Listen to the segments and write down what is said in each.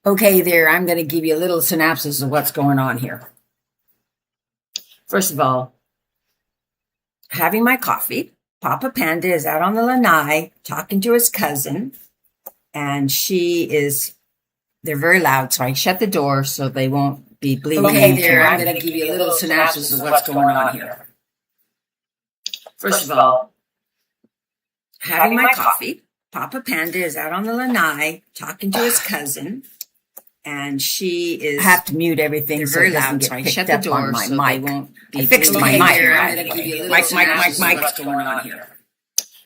Okay there, I'm going to give you a little synopsis of what's going on here. First of all, having my coffee. Papa Panda is out on the lanai talking to his cousin, and they're very loud, so I shut the door so they won't be bleeding. Okay there, I'm going to give you a little synopsis of what's going on here. First of all, having my coffee. Papa Panda is out on the lanai talking to his cousin, and I have to mute everything. They're very loud, so I shut the door so they won't be. I fixed my mic. Mic. What's going on here?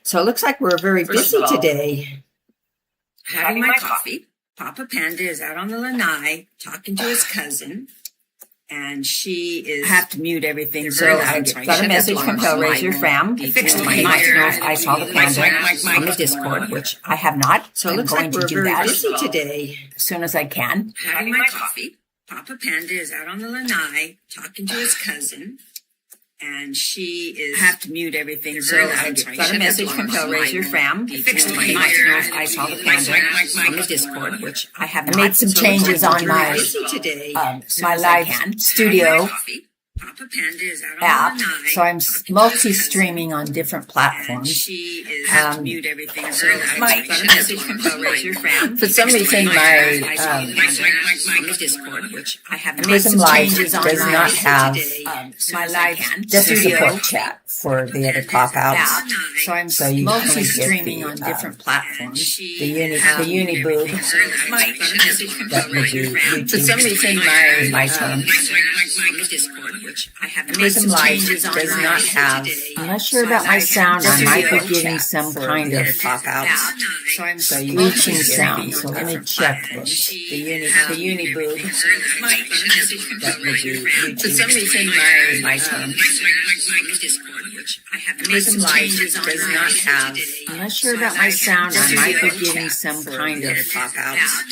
So it looks like we're very busy today. Having my coffee. Papa Panda is out on the lanai talking to his cousin, and I have to mute everything. So I got a message from Hellraiser your fam. I fixed my mic. I saw the panda on the Discord, which I have not. So it looks like we're very busy today. As soon as I can. Having my coffee. Papa Panda is out on the lanai talking to his cousin, and I have to mute everything. So I got a message from Hellraiser your fam. I fixed my mic. I saw the panda on the Discord, which I have not. I made some changes on my live studio app, so I'm multi-streaming on different platforms. Mute everything. For some reason, my Discord, which I have made some changes on, does not have my live support chat for the other pop-outs. So you multi-streaming on different platforms. The Uniboob. That would be YouTube. For some reason, my Discord, which I have made some changes on, does not have. I'm not sure about my sound. I might be getting some kind of pop-outs. So reaching sound. So let me check this. The Uniboob. That would be YouTube. For some reason, my Discord, which I have made some changes on, does not have. I'm not sure about my sound. I might be getting some kind of pop-outs.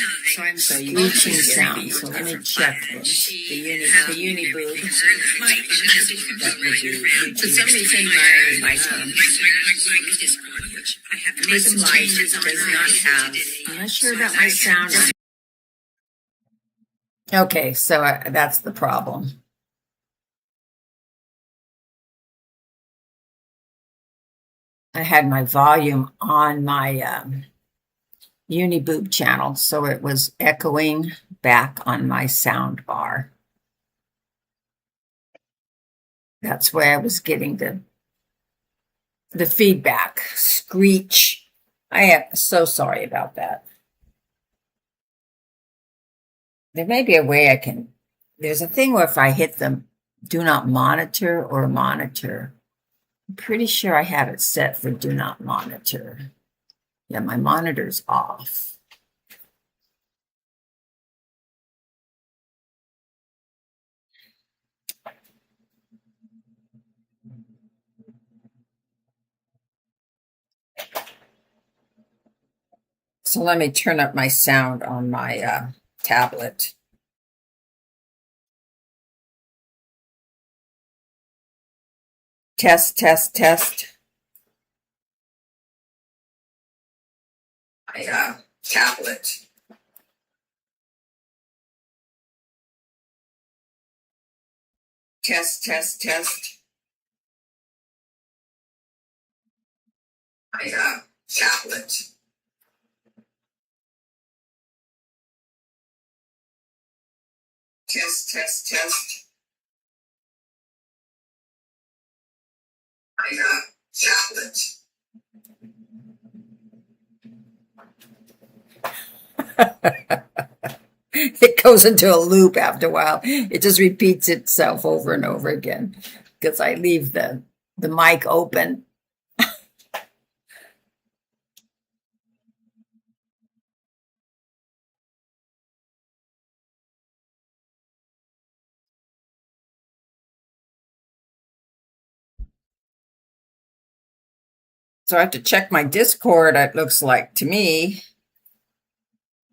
So reaching sound. So let me check this. The Uniboob. That would be YouTube. For some reason, my Discord, which I have made some changes on, does not have. I'm not sure about my sound. Okay, so that's the problem. I had my volume on my Uniboob channel, so it was echoing back on my sound bar. That's where I was getting the feedback screech. I am so sorry about that. There may be a way I can. There's a thing where if I hit the do not monitor or monitor, I'm pretty sure I have it set for do not monitor. Yeah, my monitor's off. So let me turn up my sound on my tablet. Test. My tablet. Test. My tablet. Test. My tablet. It goes into a loop after a while. It just repeats itself over and over again because I leave the mic open. So I have to check my Discord, it looks like to me.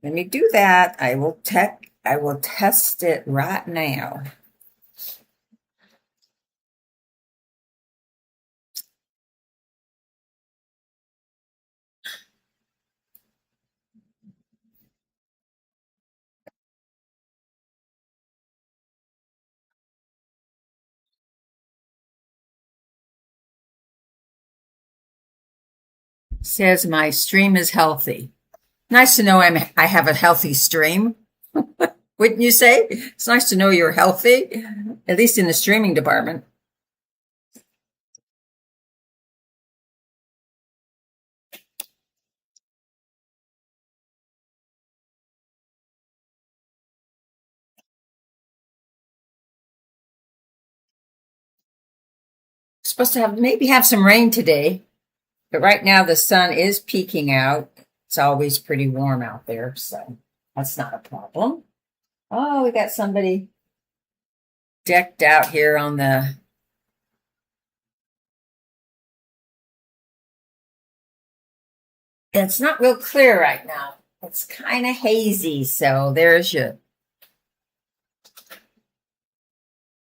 Let me do that. I will test it right now. says my stream is healthy. Nice to know I have a healthy stream. Wouldn't you say? It's nice to know you're healthy, at least in the streaming department. Supposed to have maybe have some rain today, but right now the sun is peeking out. It's always pretty warm out there, so that's not a problem. Oh, we got somebody decked out here on the. It's not real clear right now. It's kind of hazy, so there's your.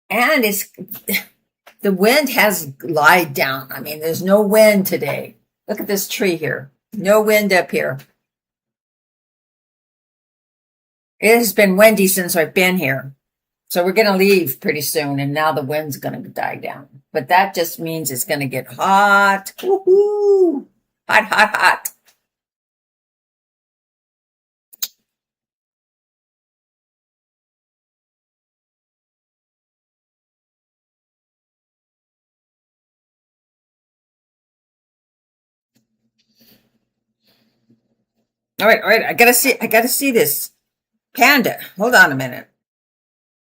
And it's the wind has lied down. I mean, there's no wind today. Look at this tree here. No wind up here. It has been windy since I've been here. So we're going to leave pretty soon, and now the wind's going to die down. But that just means it's going to get hot. Woohoo! Hot, hot, hot. All right. I gotta see this panda. Hold on a minute.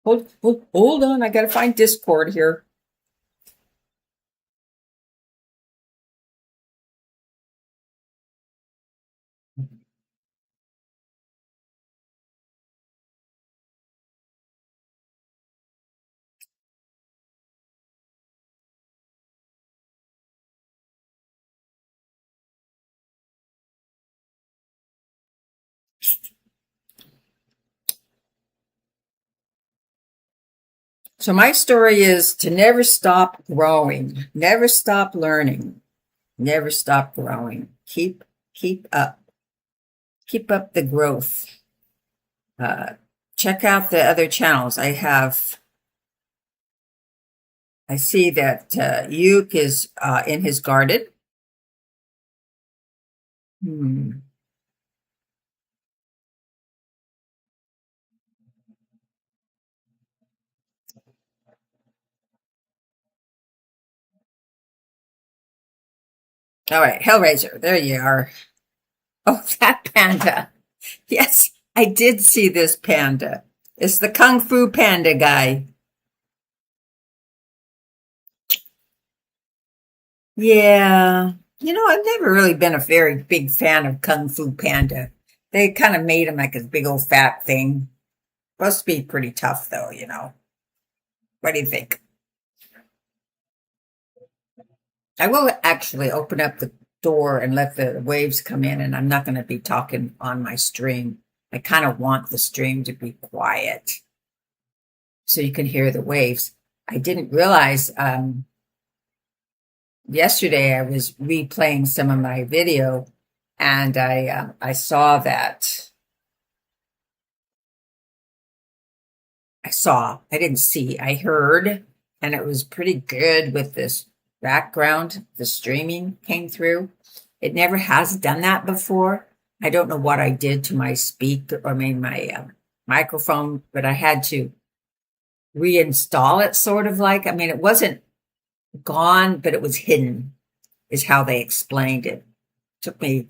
Hold on. I gotta find Discord here. So my story is to never stop growing, never stop learning, never stop growing. Keep up, keep up the growth. Uh, Check out the other channels. I see that Uke is in his garden. Hmm. All right, Hellraiser, there you are. Oh, that panda. Yes, I did see this panda. It's the Kung Fu Panda guy. Yeah. I've never really been a very big fan of Kung Fu Panda. They kind of made him like a big old fat thing. Supposed to be pretty tough, though. What do you think? I will actually open up the door and let the waves come in, and I'm not going to be talking on my stream. I kind of want the stream to be quiet so you can hear the waves. I didn't realize yesterday I was replaying some of my video, and I saw that. I didn't see, I heard, and it was pretty good with this background. The streaming came through. It never has done that before. I don't know what I did to my speaker, I mean, my microphone, but I had to reinstall it, sort of like. I mean, it wasn't gone, but it was hidden, is how they explained it. Took me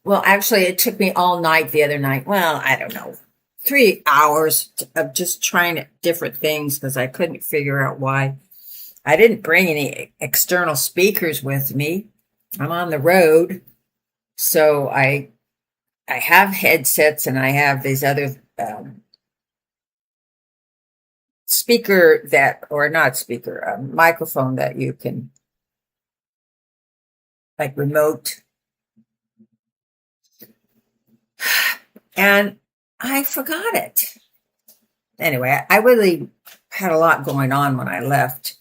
well, actually, it took me all night the other night. Well, I don't know, 3 hours of just trying different things because I couldn't figure out why. I didn't bring any external speakers with me. I'm on the road, so I have headsets and I have these other speaker that, or not speaker, a microphone that you can like remote. And I forgot it. Anyway, I really had a lot going on when I left.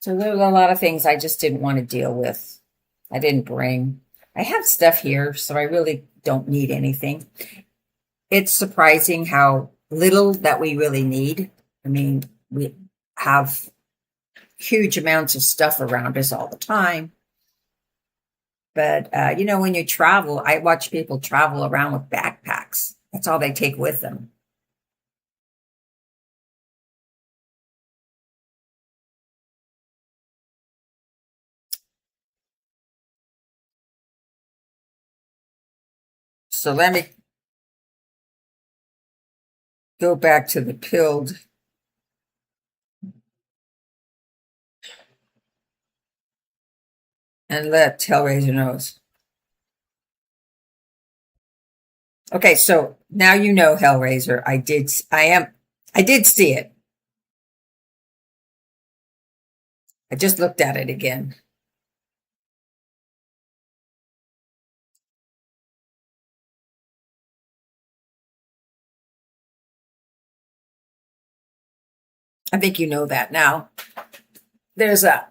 So there were a lot of things I just didn't want to deal with. I didn't bring. I have stuff here, so I really don't need anything. It's surprising how little that we really need. I mean, we have huge amounts of stuff around us all the time. But when you travel, I watch people travel around with backpacks. That's all they take with them. So let me go back to the pilled. And let Hellraiser knows. Okay, so now you know Hellraiser. I did see it. I just looked at it again. I think you know that now. There's a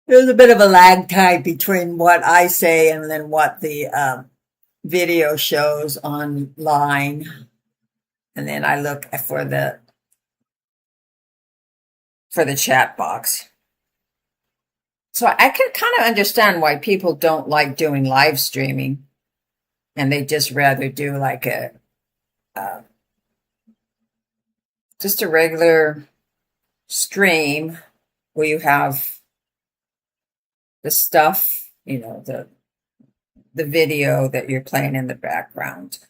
there's a bit of a lag time between what I say and then what the video shows online, and then I look for the chat box. So I can kind of understand why people don't like doing live streaming, and they just rather do like uh, just a regular stream where you have the stuff, the video that you're playing in the background.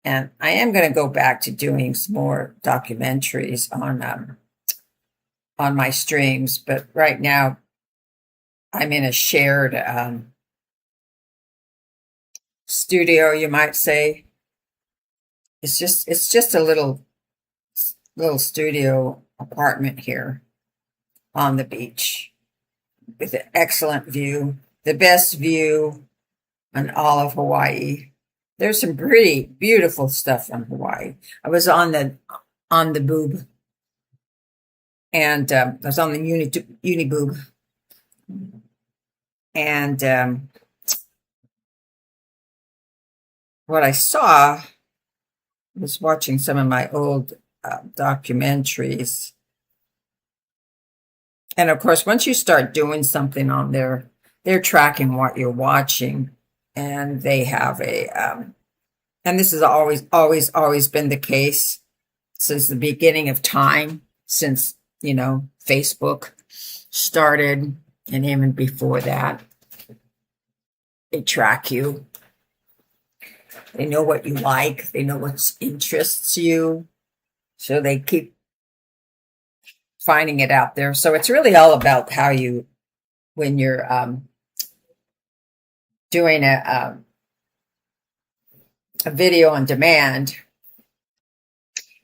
And I am going to go back to doing some more documentaries on my streams, but right now I'm in a shared studio, you might say. It's just a little studio apartment here on the beach with an excellent view, the best view on all of Hawaii. There's some pretty beautiful stuff in Hawaii. I was on the boob, and I was on the uni boob, and what I saw was watching some of my old documentaries. And of course, once you start doing something on there, they're tracking what you're watching, and they have and this has always been the case since the beginning of time, since, Facebook started, and even before that. They track you. They know what you like. They know what interests you. So they keep finding it out there. So it's really all about how when you're doing a video on demand,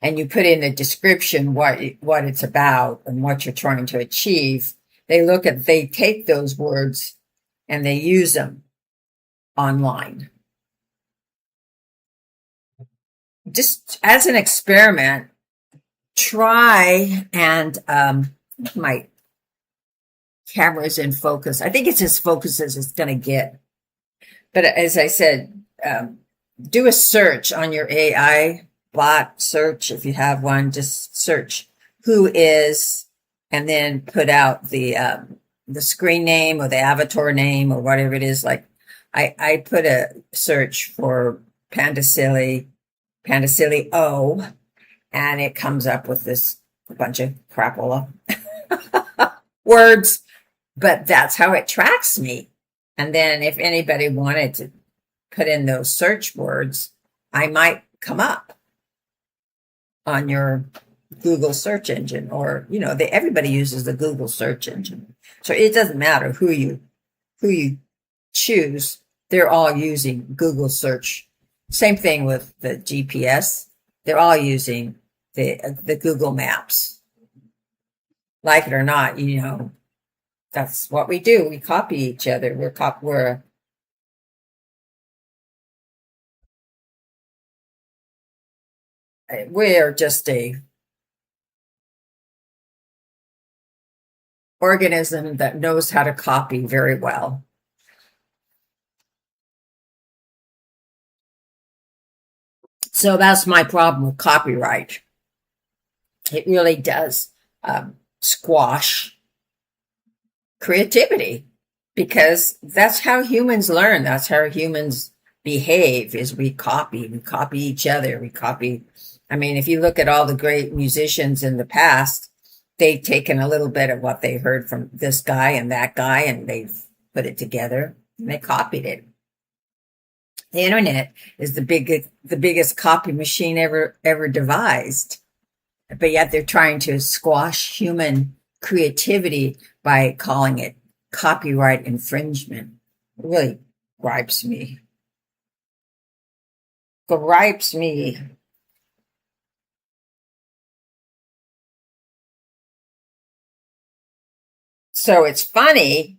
and you put in the description what it's about and what you're trying to achieve, they take those words and they use them online. Just as an experiment, try and my camera's in focus. I think it's as focused as it's going to get. But as I said, do a search on your AI bot search. If you have one, just search who is, and then put out the screen name or the avatar name or whatever it is. Like I put a search for Pandasilly O, and it comes up with this bunch of crapola words, but that's how it tracks me. And then if anybody wanted to put in those search words, I might come up on your Google search engine, or everybody uses the Google search engine, so it doesn't matter who you choose. They're all using Google search. Same thing with the GPS. They're all using the Google Maps. Like it or not, that's what we do. We copy each other. We're just a organism that knows how to copy very well. So that's my problem with copyright. It really does squash creativity because that's how humans learn. That's how humans behave is we copy each other. We copy. I mean, if you look at all the great musicians in the past, they've taken a little bit of what they heard from this guy and that guy and they've put it together and they copied it. The internet is the biggest copy machine ever devised, but yet they're trying to squash human creativity by calling it copyright infringement. It really gripes me. Gripes me. So it's funny.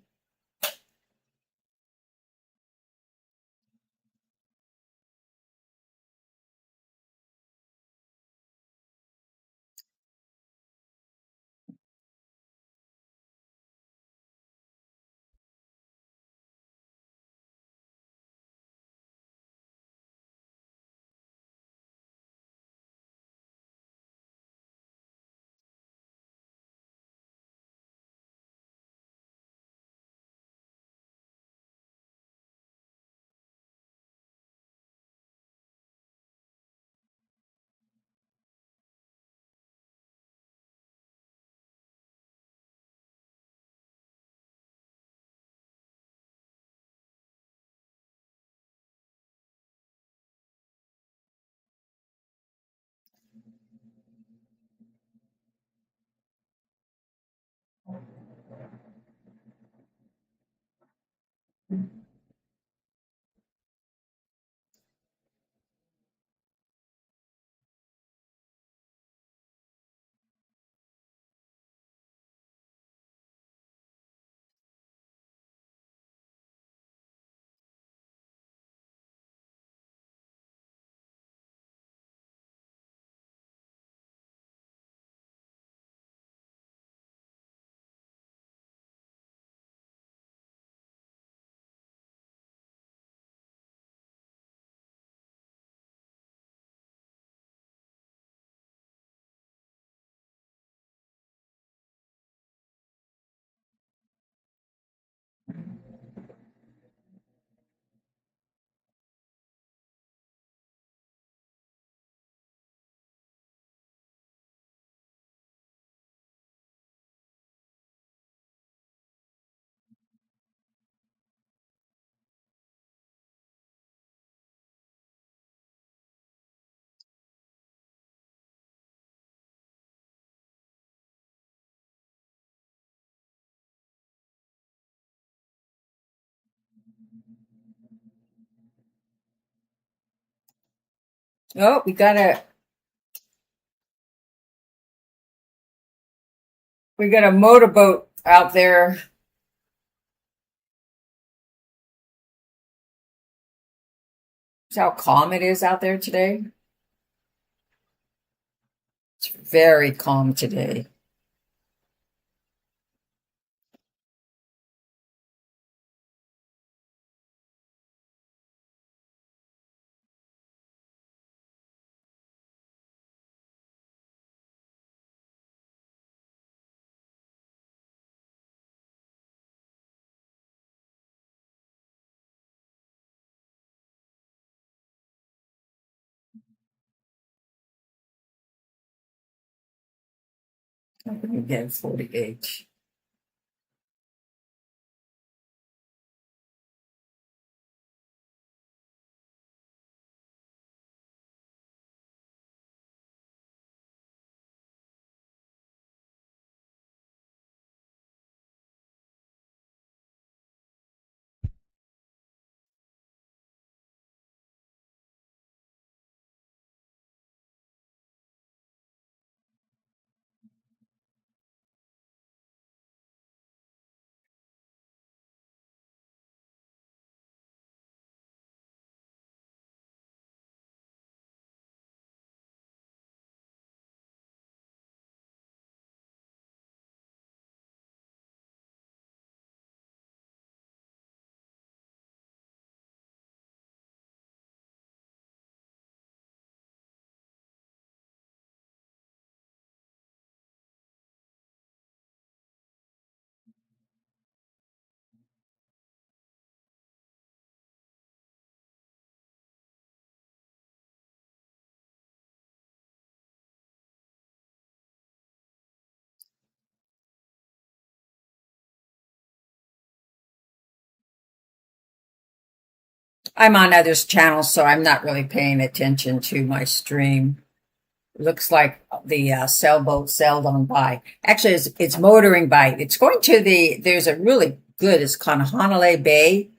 Oh, we got a motorboat out there. See how calm it is out there today? It's very calm today. Again, 48. I'm on others' channels, so I'm not really paying attention to my stream. Looks like the sailboat sailed on by. Actually, it's motoring by. It's going to there's a really good, it's called Honolulu Bay,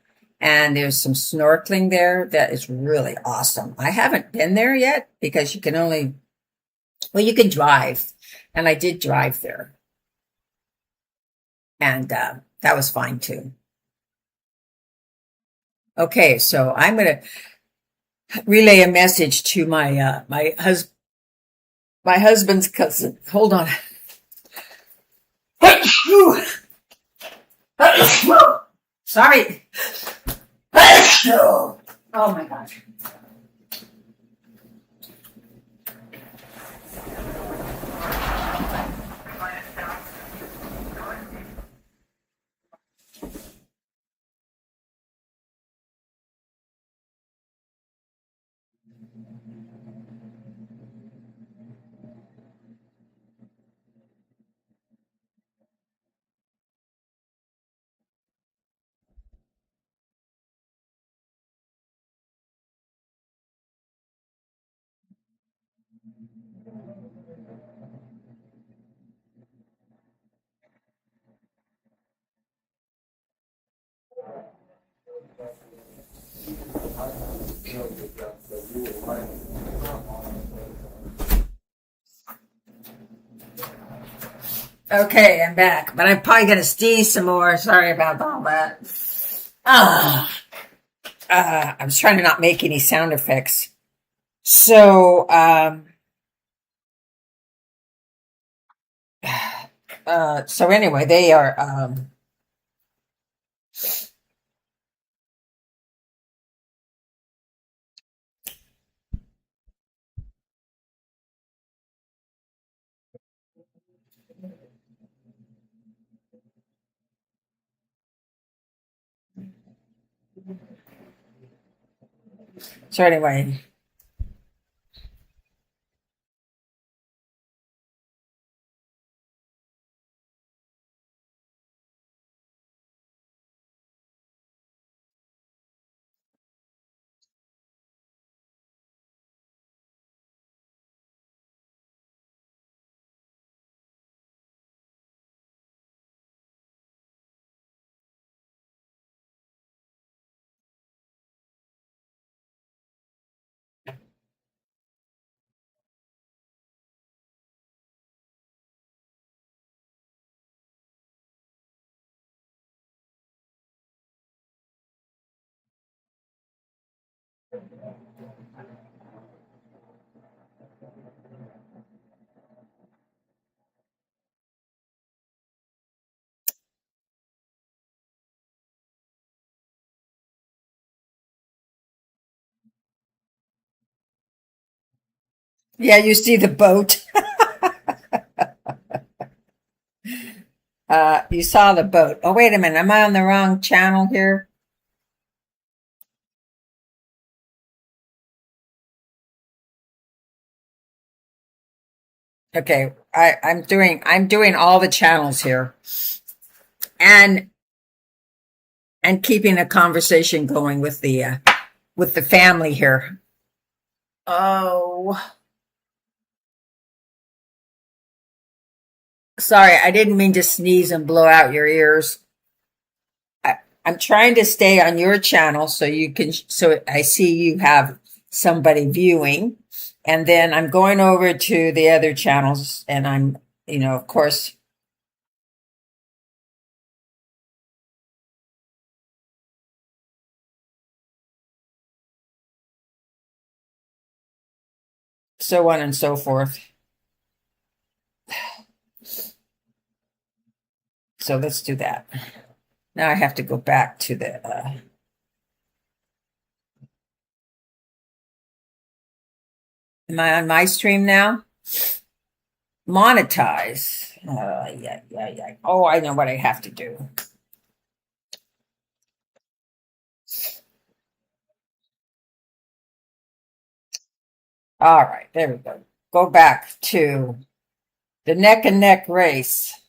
and there's some snorkeling there that is really awesome. I haven't been there yet because you can only, well, you can drive, and I did drive there, and that was fine too. Okay, so I'm going to relay a message to my husband's cousin. Hold on. Sorry. Oh my gosh. Okay, I'm back, but I'm probably going to sneeze some more. Sorry about all that. Ah, I was trying to not make any sound effects. So, so anyway, they are, so anyway, yeah, you see the boat. You saw the boat. Oh, wait a minute. Am I on the wrong channel here? Okay, I'm doing all the channels here, and keeping a conversation going with the family here. Oh, sorry, I didn't mean to sneeze and blow out your ears. I, I'm trying to stay on your channel so you can, so I see you have somebody viewing, and then I'm going over to the other channels, and I'm, of course, so on and so forth. So let's do that. Now I have to go back to the. Am I on my stream now? Monetize. Yeah, yeah, yeah. Oh, I know what I have to do. All right, there we go. Go back to the neck and neck race.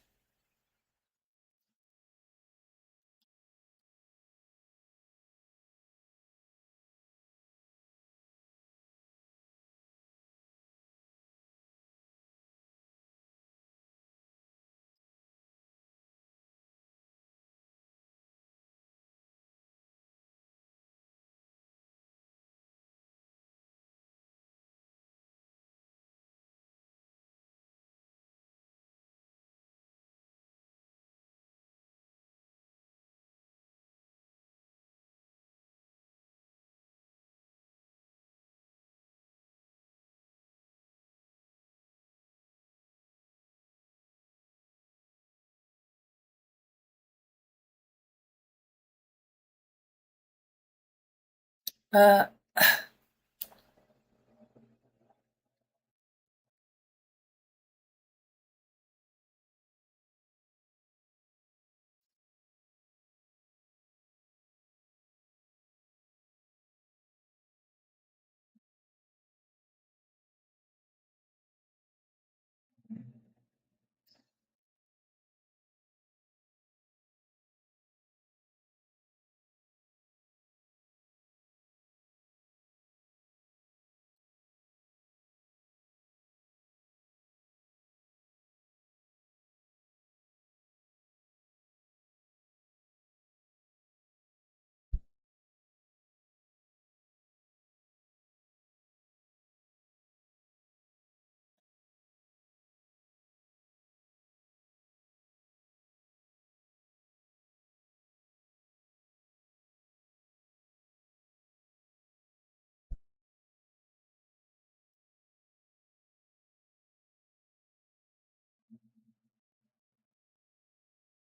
Uh,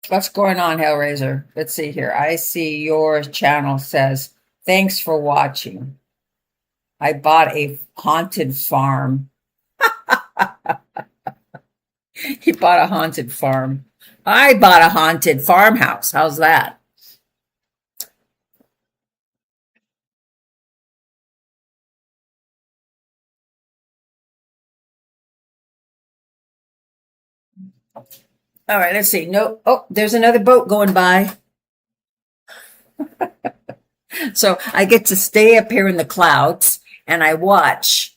what's going on, Hellraiser? Let's see here. I see your channel says, thanks for watching. I bought a haunted farm. He bought a haunted farm. I bought a haunted farmhouse. How's that? All right, let's see. No, oh, there's another boat going by. So I get to stay up here in the clouds and I watch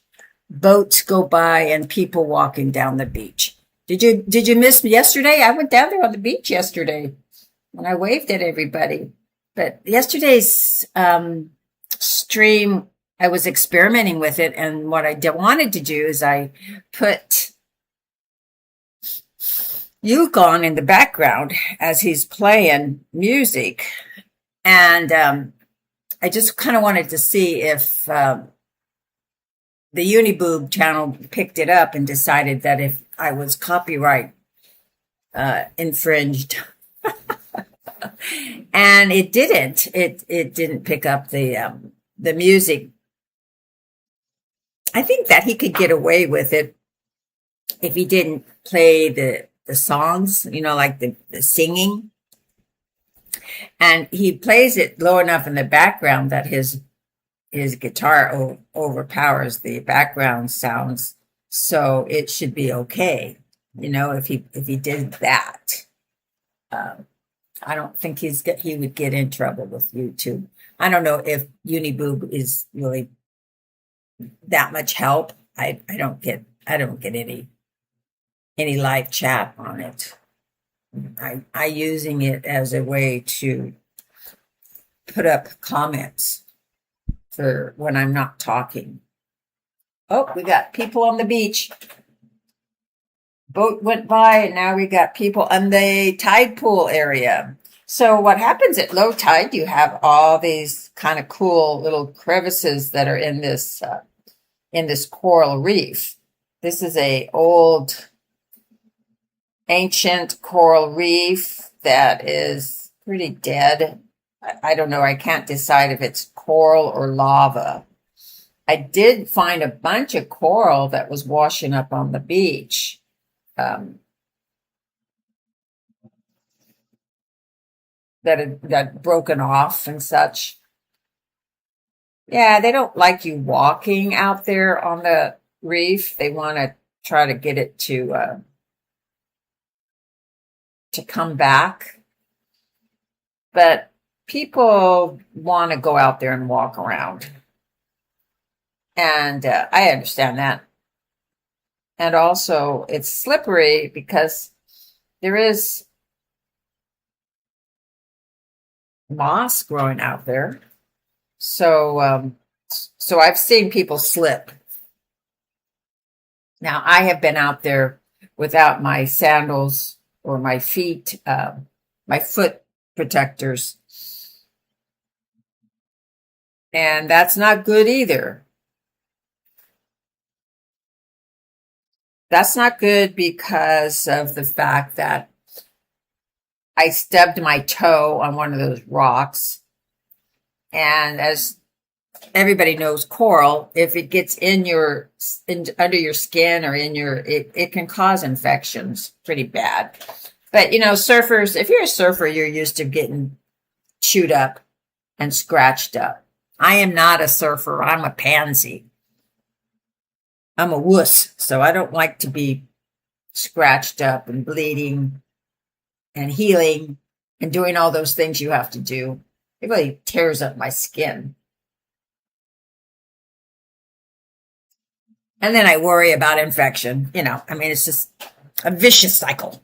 boats go by and people walking down the beach. Did you miss me yesterday? I went down there on the beach yesterday and I waved at everybody. But yesterday's stream, I was experimenting with it, and what I wanted to do is I put Yukon in the background as he's playing music, and I just kind of wanted to see if the Uniboob channel picked it up and decided that if I was copyright infringed. And it didn't. It didn't pick up the music. I think that he could get away with it if he didn't play the songs, like the singing. And he plays it low enough in the background that his guitar overpowers the background sounds, so it should be okay. If he did that. I don't think he would get in trouble with YouTube. I don't know if Uniboob is really that much help. I don't get any live chat on it. I using it as a way to put up comments for when I'm not talking. Oh, we got people on the beach. Boat went by, and now we got people on the tide pool area. So what happens at low tide, you have all these kind of cool little crevices that are in this coral reef. This is a old ancient coral reef that is pretty dead. I don't know. I can't decide if it's coral or lava. I did find a bunch of coral that was washing up on the beach. That had broken off and such. Yeah, they don't like you walking out there on the reef. They want to try to get it to come back. But people want to go out there and walk around. And I understand that. And also, it's slippery because there is moss growing out there. So I've seen people slip. Now, I have been out there without my sandals or my feet, my foot protectors. And that's not good either. That's not good because of the fact that I stubbed my toe on one of those rocks. And as everybody knows coral, if it gets under your skin or it can cause infections pretty bad. But surfers, if you're a surfer, you're used to getting chewed up and scratched up. I am not a surfer. I'm a pansy. I'm a wuss, so I don't like to be scratched up and bleeding and healing and doing all those things you have to do. It really tears up my skin. And then I worry about infection. It's just a vicious cycle.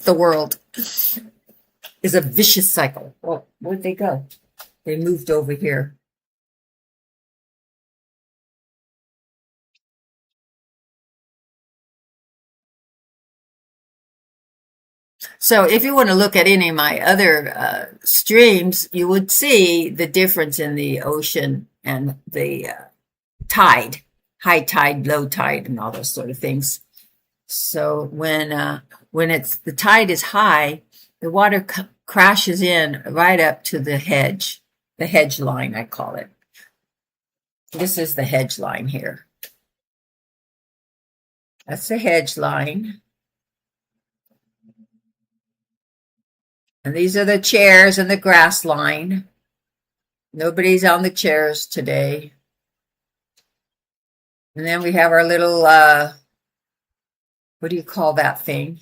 The world is a vicious cycle. Well, where'd they go? They moved over here. So if you want to look at any of my other streams, you would see the difference in the ocean and the tide, high tide, low tide, and all those sort of things. So when it's the tide is high, the water crashes in right up to the hedge line, I call it. This is the hedge line here. That's the hedge line. And these are the chairs and the grass line. Nobody's on the chairs today. And then we have our little, what do you call that thing?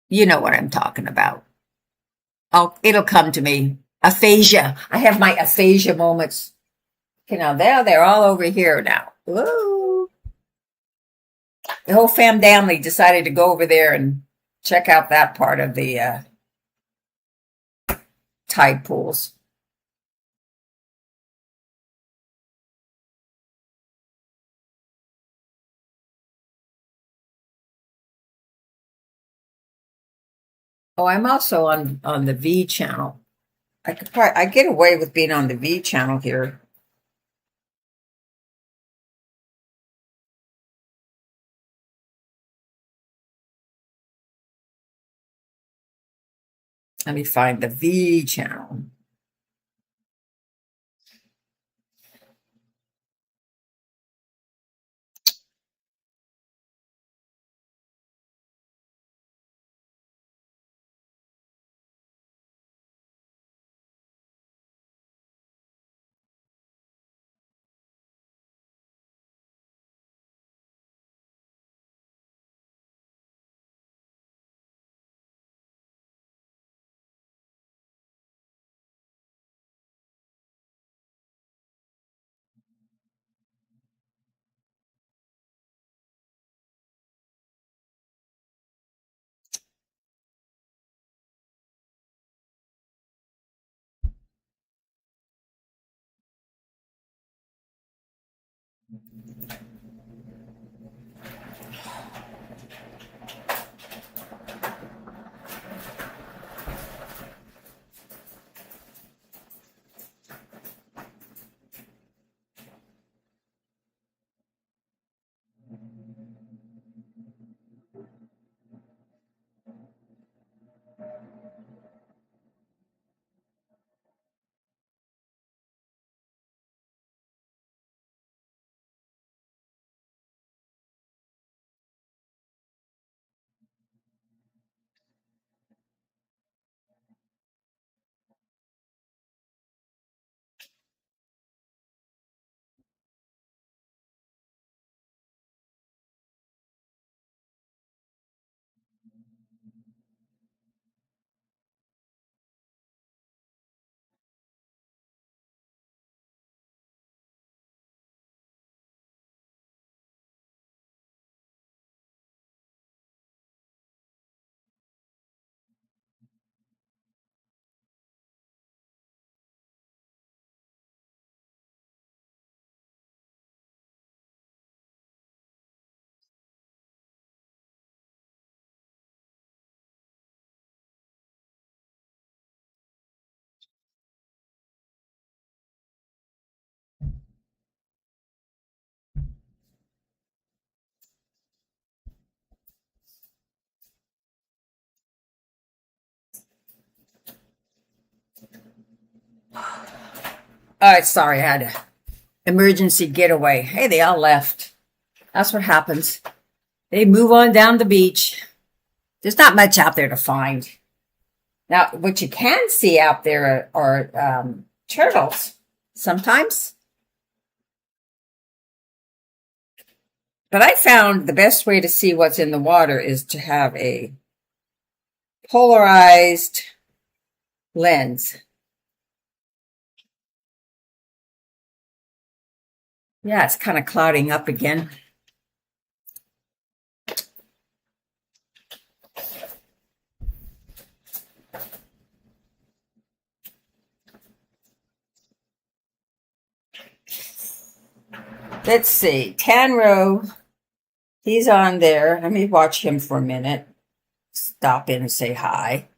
You know what I'm talking about. Oh, it'll come to me. Aphasia. I have my aphasia moments. Okay, now they're all over here now. Whoa. The whole family decided to go over there and check out that part of the tide pools. Oh, I'm also on the V channel. I get away with being on the V channel here. Let me find the V channel. All right, sorry, I had an emergency getaway. Hey, they all left. That's what happens. They move on down the beach. There's not much out there to find. Now, what you can see out there are turtles sometimes. But I found the best way to see what's in the water is to have a polarized lens. Yeah, it's kind of clouding up again. Let's see. Tanro, he's on there. Let me watch him for a minute. Stop in and say hi.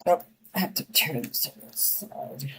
Oh, I have to turn this to the side.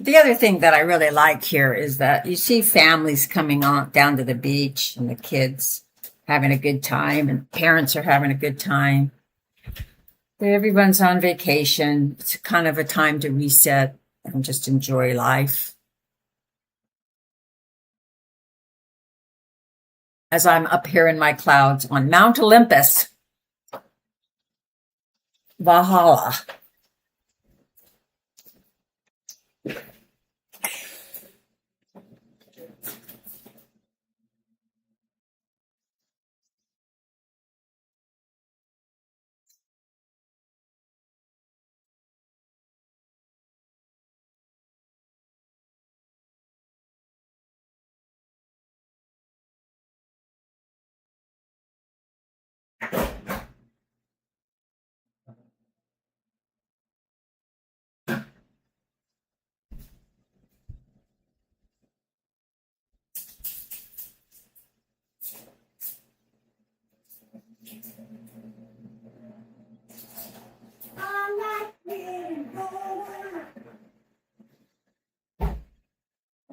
The other thing that I really like here is that you see families coming on down to the beach and the kids having a good time and parents are having a good time. Everyone's on vacation. It's kind of a time to reset and just enjoy life. As I'm up here in my clouds on Mount Olympus, Valhalla.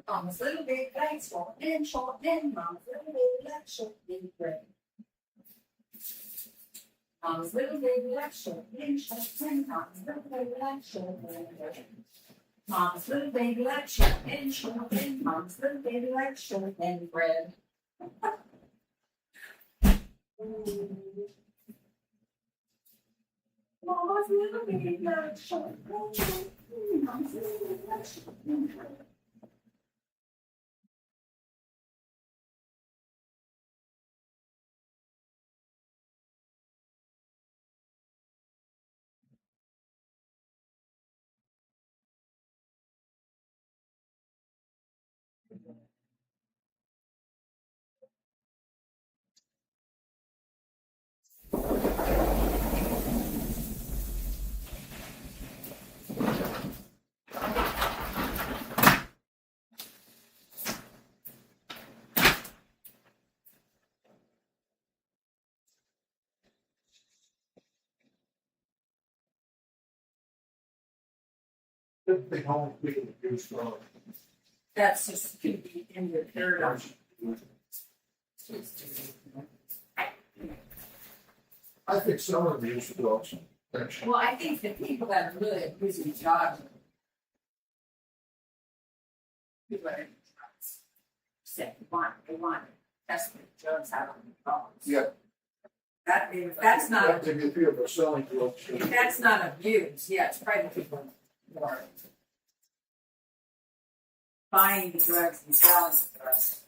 Mama's little big legs short and Mama's little big legs short and gray. Mama's little big legs short and Mama's little big legs short and gray. Mama's little baby legs short and Mama's little baby legs short and red. Mama's little baby legs short and Mama's little baby legs short and red. That's just going to be in your paradigm. I think some of these dogs. Well, I think the people that are really abusing jobs said they want to test the drugs out on the dogs. Yeah. That's not If people are selling drugs. if that's not abuse, yeah, it's probably people who are buying the drugs and selling the drugs.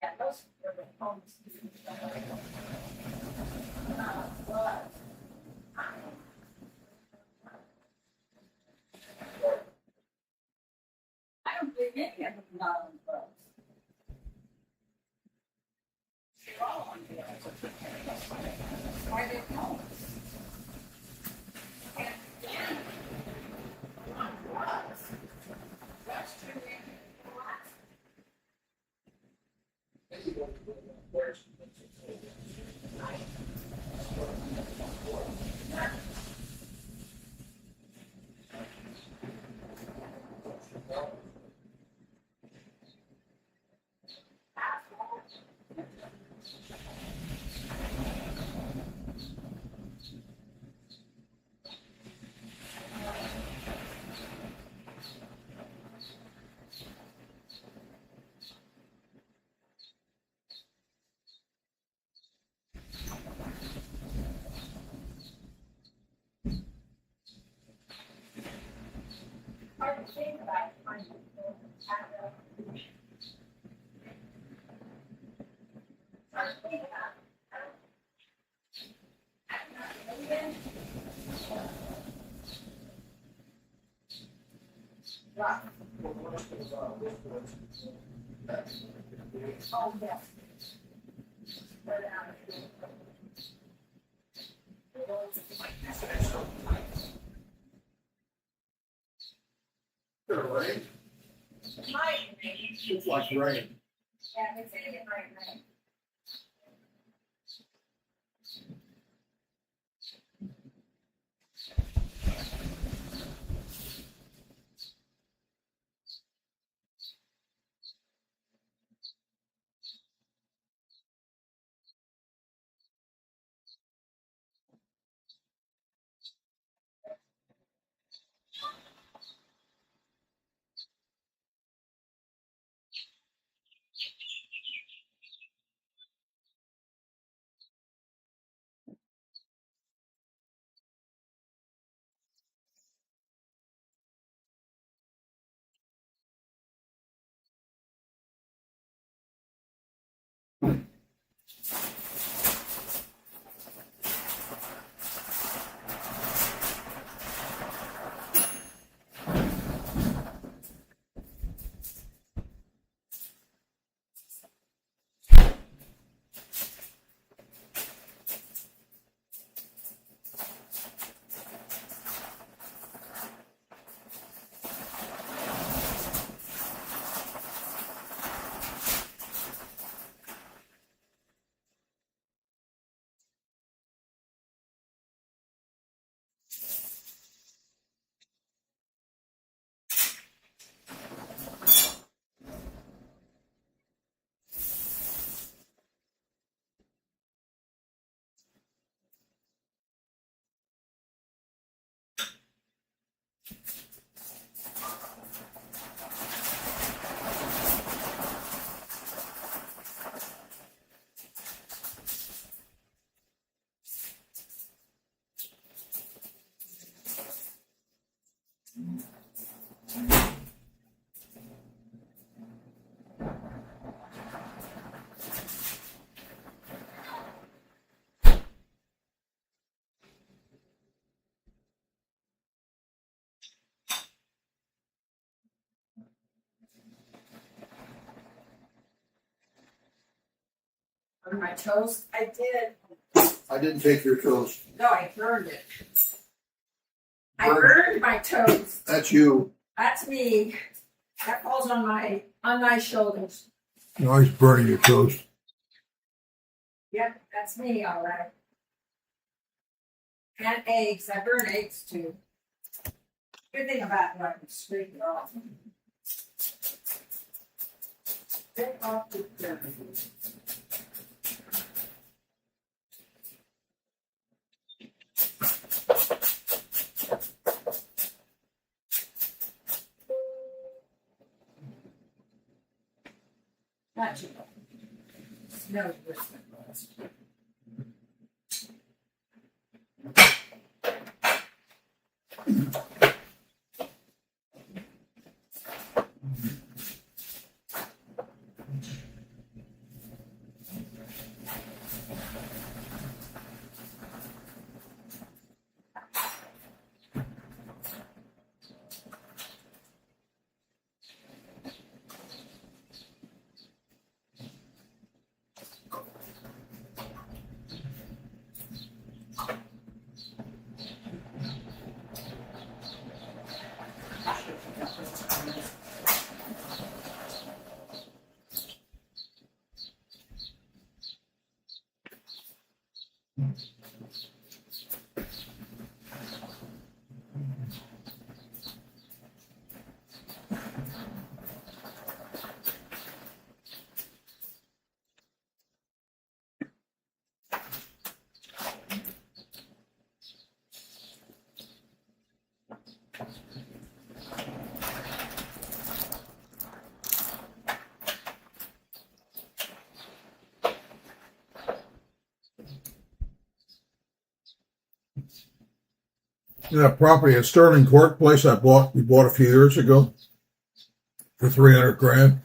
Yeah, those are the homes. I don't believe any of them not on drugs. Rain. It's like rain. On my toast, I did. I didn't take your toast. No, I burned it. I Burned? burned my toast. That's you. That's me. That falls on my shoulders. You're always burning your toast. Yep, that's me, all right. And eggs. I burn eggs too. Good thing about it, I can scrape it off. Get off the dirt. Not too bad. Smells worse than it was. That property at Sterling Court place we bought a few years ago for 300 grand.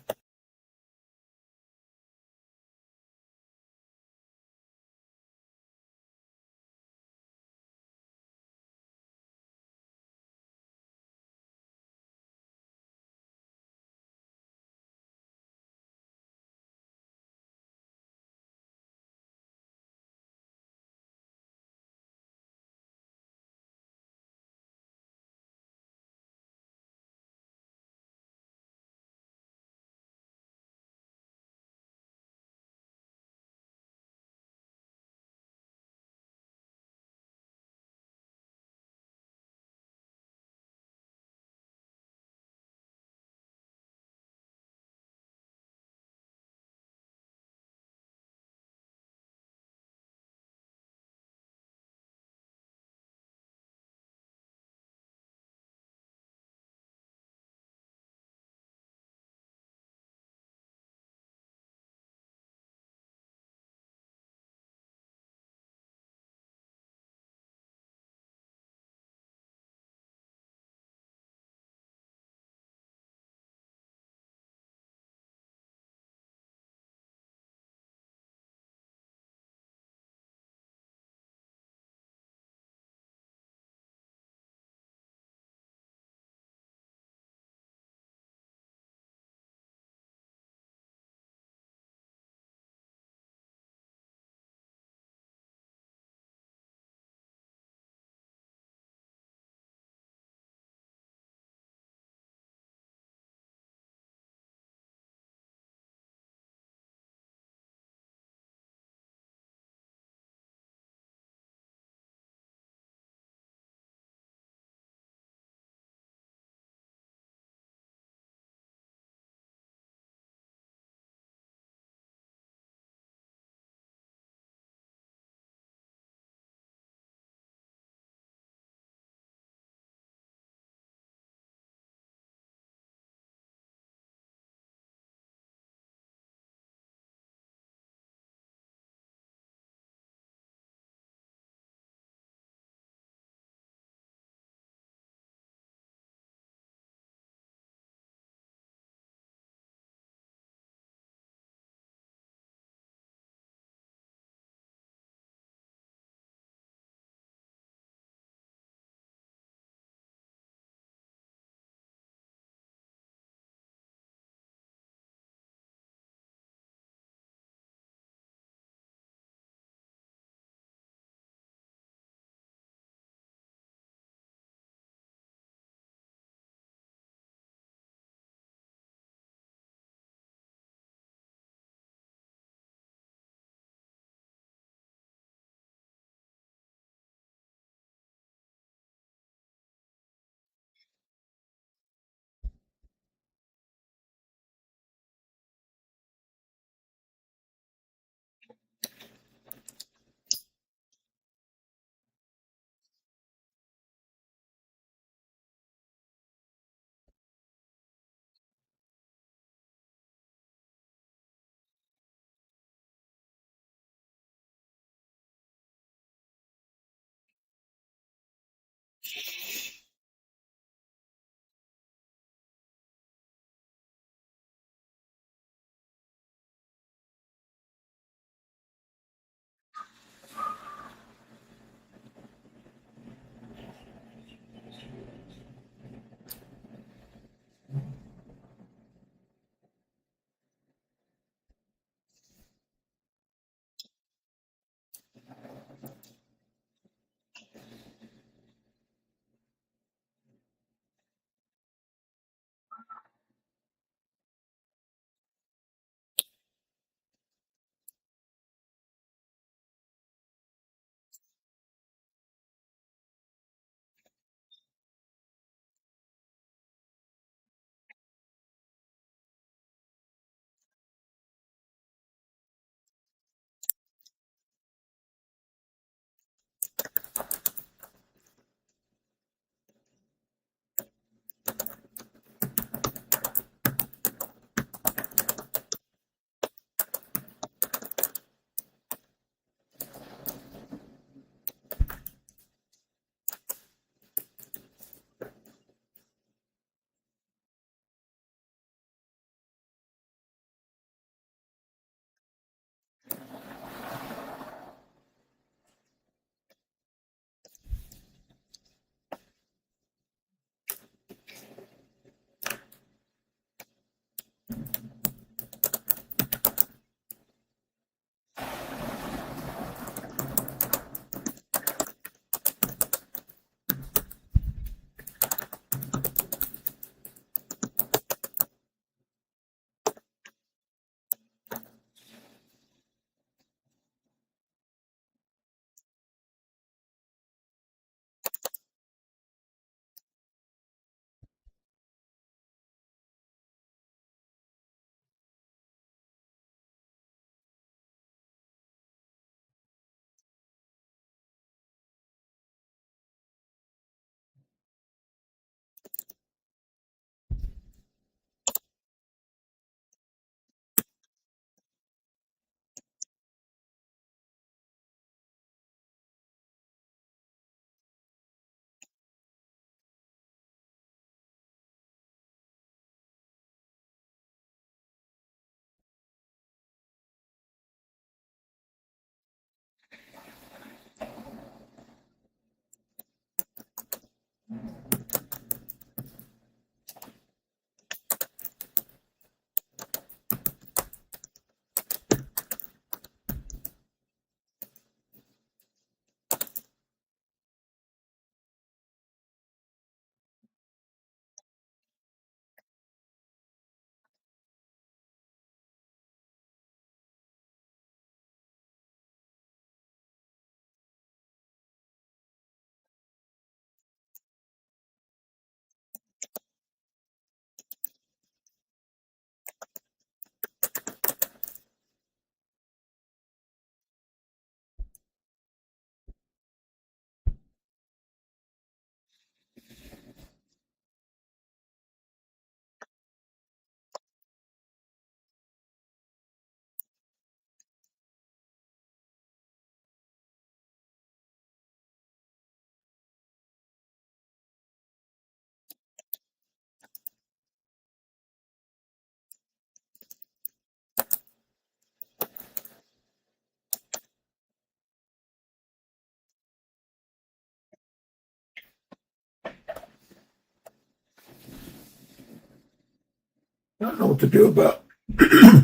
don't know what to do about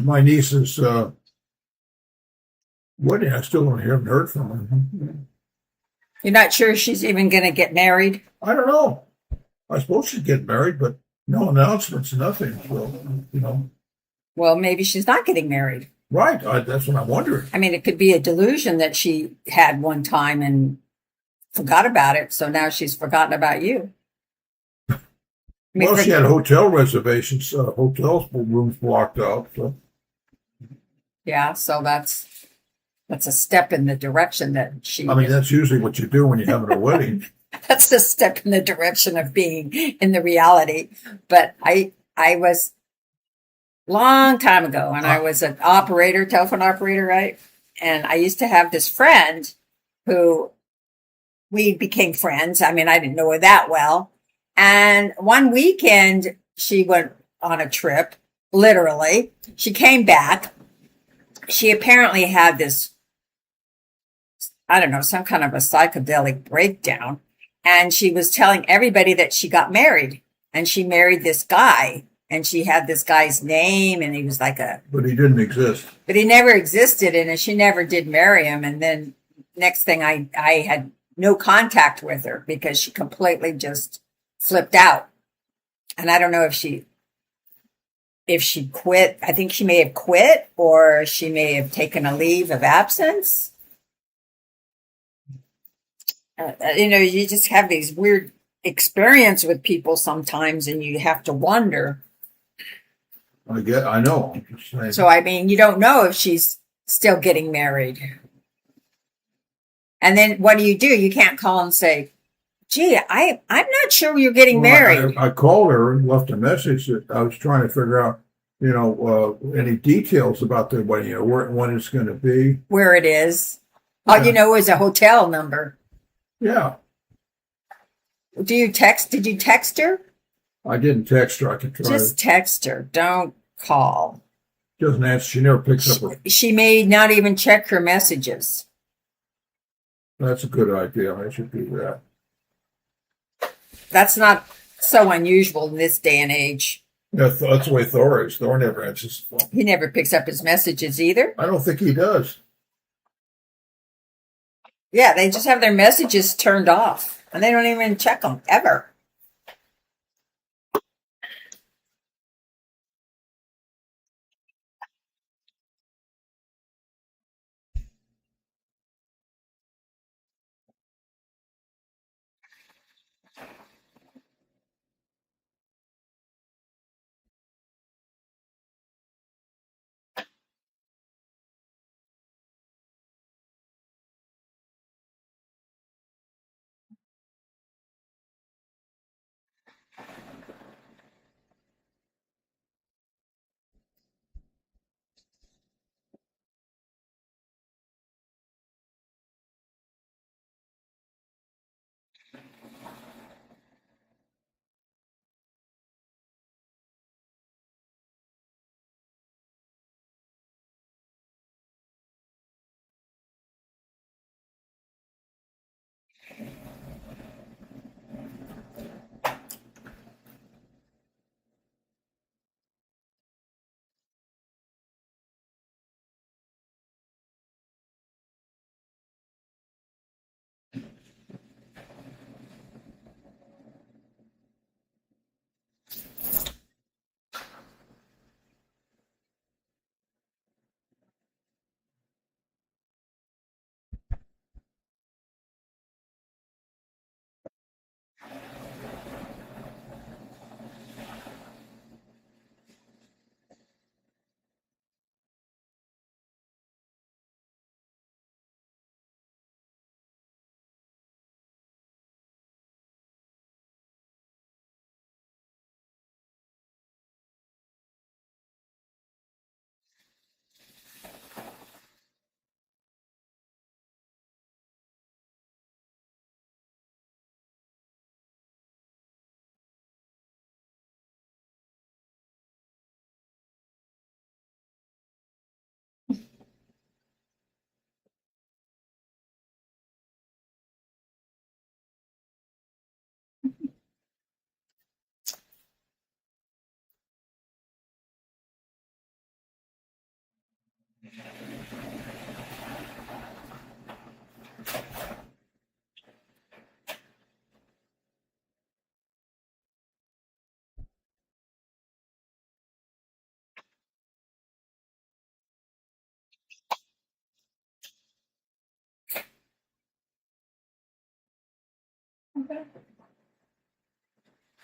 my niece's wedding. I still haven't heard from her. You're not sure she's even going to get married? I don't know. I suppose she'd get married, but no announcements, nothing. So, you know, Well, maybe she's not getting married. right. That's what I'm wondering. I mean, it could be a delusion that she had one time and forgot about it. So now she's forgotten about you. I mean, Well, she had hotel reservations, hotel rooms blocked out. So. yeah, so that's a step in the direction that she. I mean, that's usually what you do when you're having a wedding. That's a step in the direction of being in the reality. But I was long time ago, and I was an operator, telephone operator, right? And I used to have this friend who we became friends. I mean, I didn't know her that well. And one weekend, she went on a trip, literally. She came back. She apparently had this, I don't know, some kind of a psychedelic breakdown. And she was telling everybody that she got married. And she married this guy. And she had this guy's name, and he was like but he didn't exist. But he never existed, and she never did marry him. And then next thing I had no contact with her because she completely just flipped out. And I don't know if she quit. I think she may have quit, or she may have taken a leave of absence. You just have these weird experience with people sometimes, and you have to wonder. I know. So, I mean, you don't know if she's still getting married. And then what do? You can't call and say, gee, I'm not sure you're getting married. I called her and left a message that I was trying to figure out, any details about the wedding, when it's going to be. Where it is. All you know is a hotel number. Yeah. Did you text her? I didn't text her. I could try. Just text her. Don't call. Doesn't answer. She never picks up her. She may not even check her messages. That's a good idea. I should do that. That's not so unusual in this day and age. Yeah, that's the way Thor is. Thor never answers the phone. He never picks up his messages either. I don't think he does. Yeah, they just have their messages turned off, and they don't even check them ever.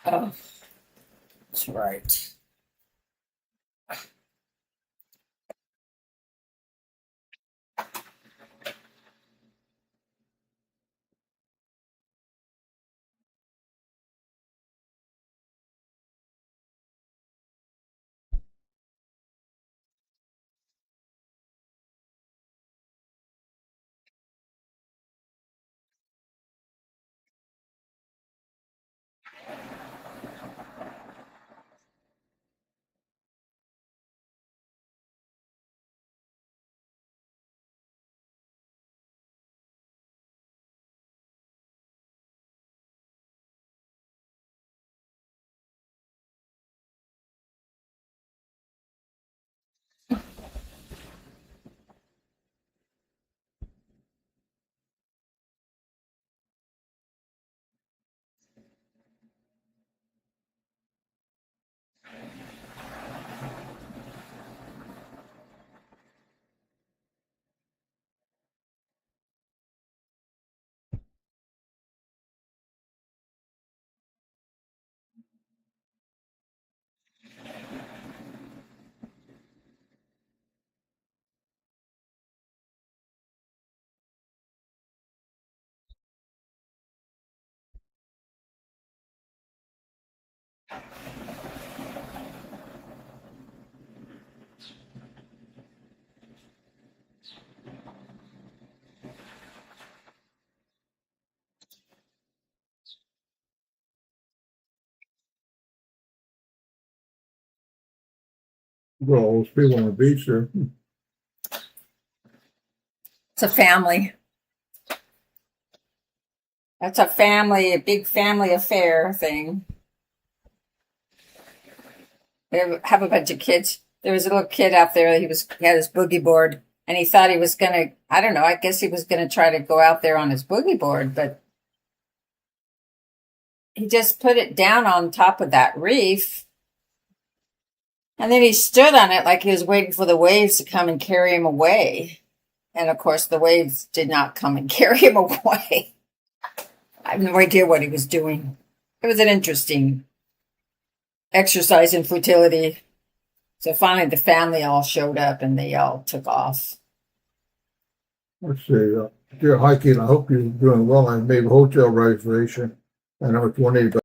Oh, that's right. Well, all those people on the beach there. It's a family. That's a family, a big family affair thing. They have a bunch of kids. There was a little kid out there. He had his boogie board, and he thought he was gonna. I don't know. I guess he was gonna try to go out there on his boogie board, but he just put it down on top of that reef, and then he stood on it like he was waiting for the waves to come and carry him away. And of course, the waves did not come and carry him away. I have no idea what he was doing. It was an interesting exercise in futility. So finally, the family all showed up and they all took off. Let's see. Dear hiking, I hope you're doing well. I made a hotel reservation. I know it's 180.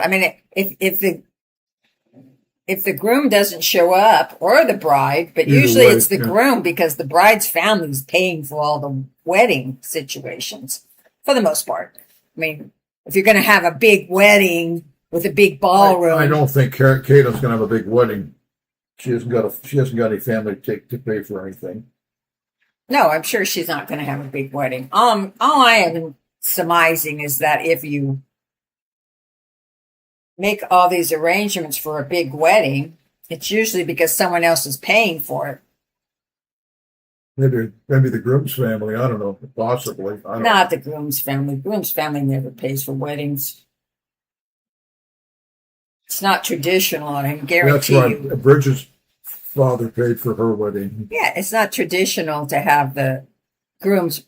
I mean, if the groom doesn't show up or the bride, but Either usually way, it's the yeah. groom because the bride's family is paying for all the wedding situations for the most part. I mean, if you're going to have a big wedding with a big ballroom, I don't think Kato's gonna have a big wedding. She hasn't got any family to pay for anything. no, I'm sure she's not going to have a big wedding. All I am surmising is that if you make all these arrangements for a big wedding, it's usually because someone else is paying for it. Maybe the groom's family. I don't know. Possibly. I don't know. Not the groom's family. Groom's family never pays for weddings. It's not traditional, I can That's guarantee right. you. Bridget's father paid for her wedding. Yeah, it's not traditional to have the groom's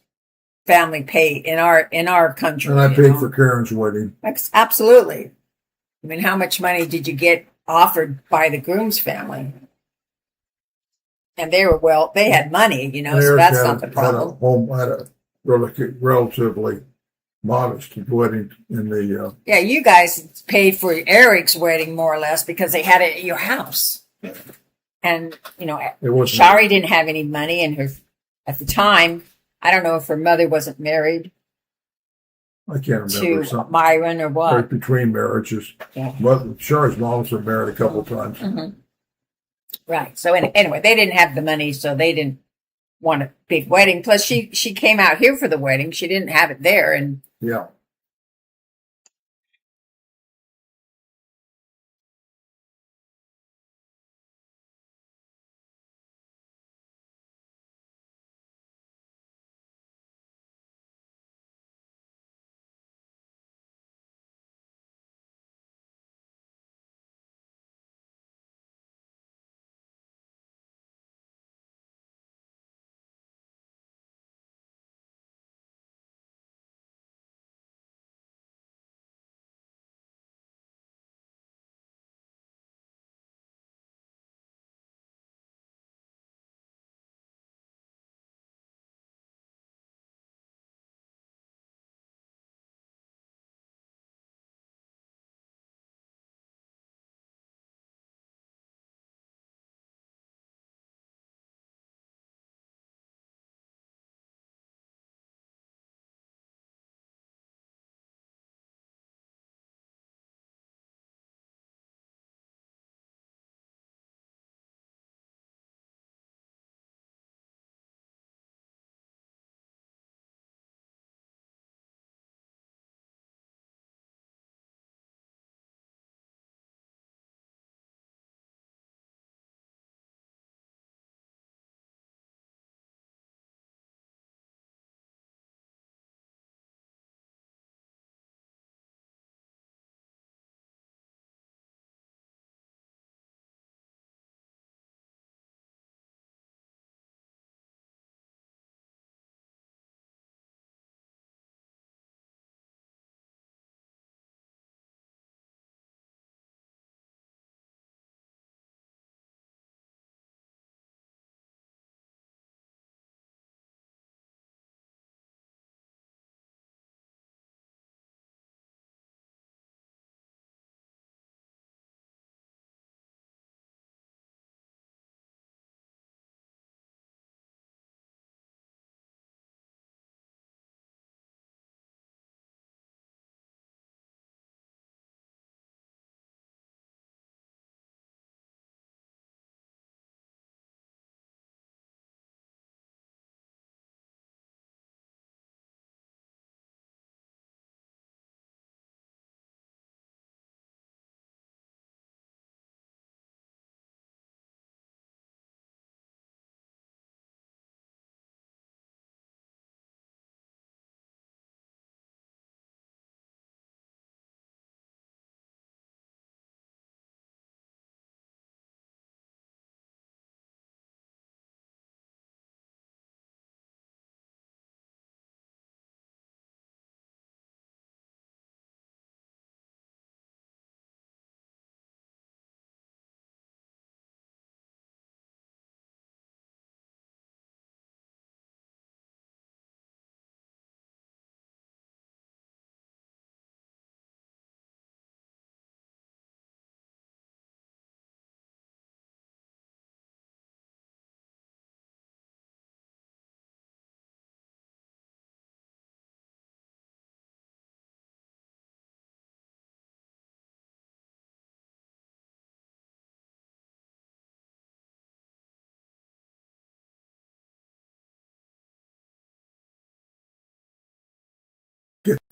family pay in our country. And I you paid know? for Karen's wedding. Absolutely. I mean, how much money did you get offered by the groom's family? And they had money, you know, And so Eric that's not the problem. had a relatively modest wedding in the, Yeah, you guys paid for Eric's wedding more or less because they had it at your house. And, you know, it wasn't, Shari didn't have any money, and at the time, I don't know if her mother wasn't married I can't remember, to something Myron or right what. between marriages. Yeah. But Shari's mom's been married a couple of times. Mm-hmm. Right. So anyway, they didn't have the money, so they didn't want a big wedding. Plus, she came out here for the wedding. She didn't have it there, and Yeah.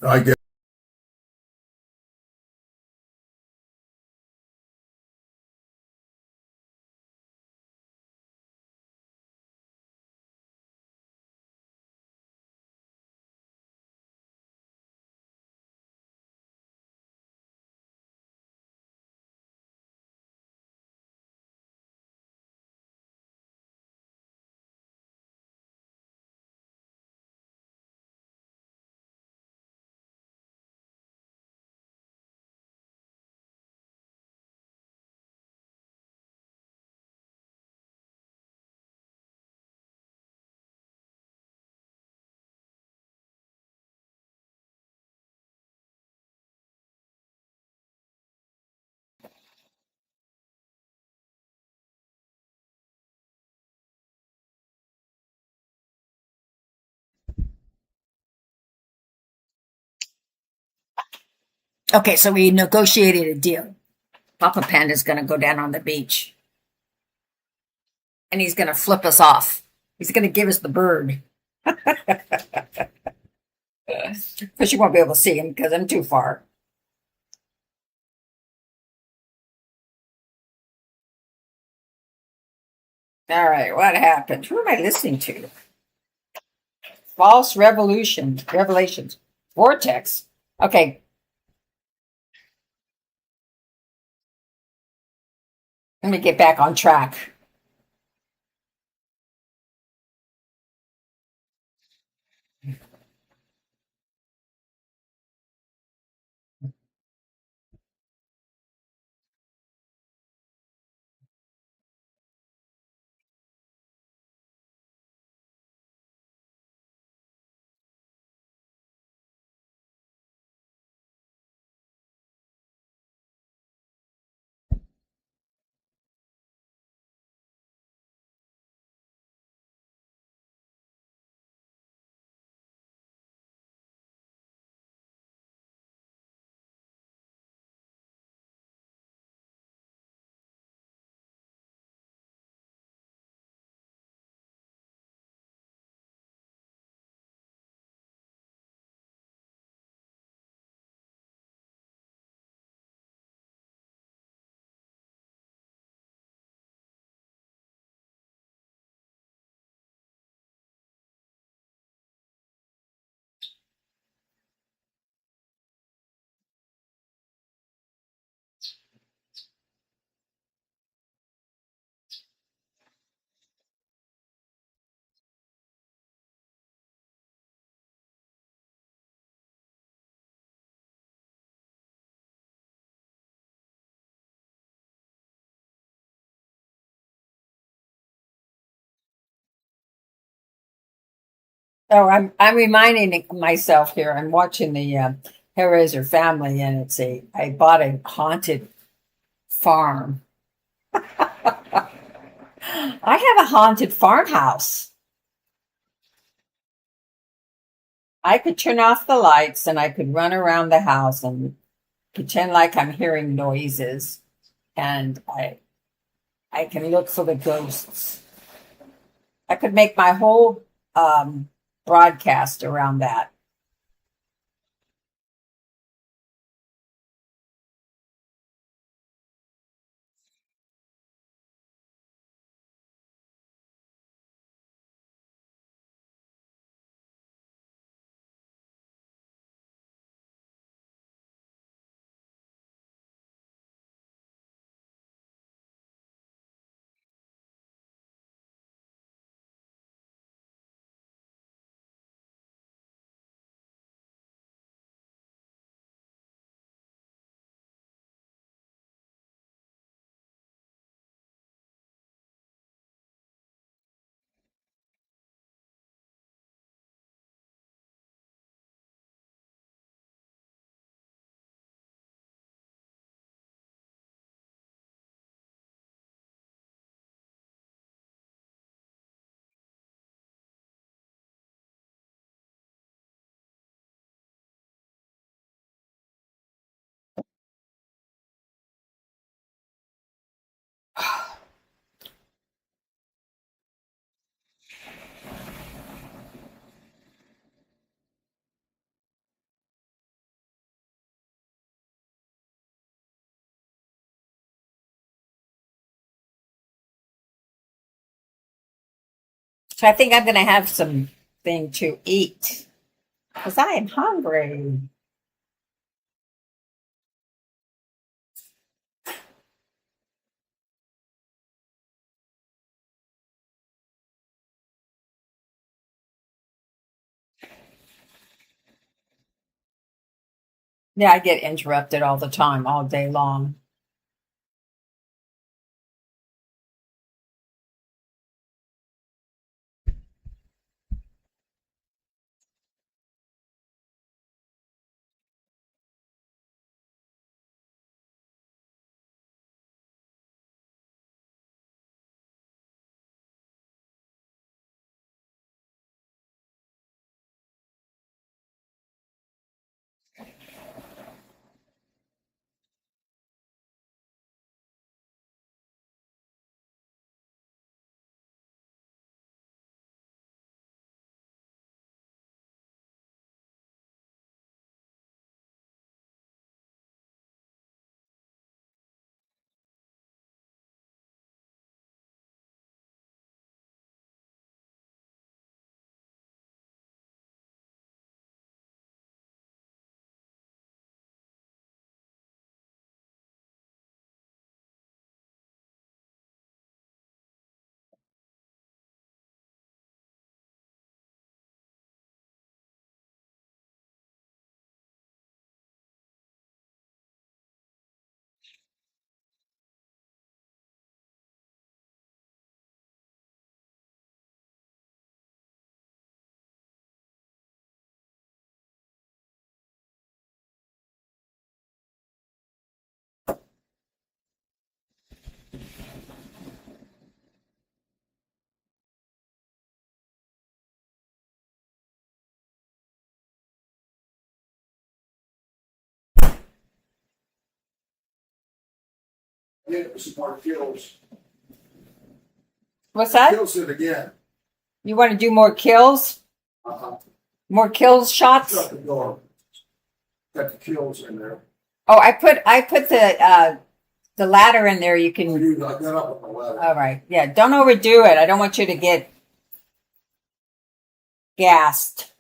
I guess. Okay, so we negotiated a deal. Papa Panda's going to go down on the beach and he's going to flip us off. He's going to give us the bird. But you won't be able to see him because I'm too far. All right, what happened? Who am I listening to? False revelations, vortex. Okay, let me get back on track. So I'm reminding myself here. I'm watching the Hellraiser family, and it's a I bought a haunted farm. I have a haunted farmhouse. I could turn off the lights and I could run around the house and pretend like I'm hearing noises, and I can look for the ghosts. I could make my whole broadcast around that. So I think I'm going to have something to eat because I am hungry. Yeah, I get interrupted all the time, all day long. Get some more kills. What's that? Kills it again. You want to do more kills? More kills shots? Shut the door. Got the kills in there. Oh, I put the ladder in there. You can. You got that up on the ladder. All right. Yeah. Don't overdo it. I don't want you to get gassed.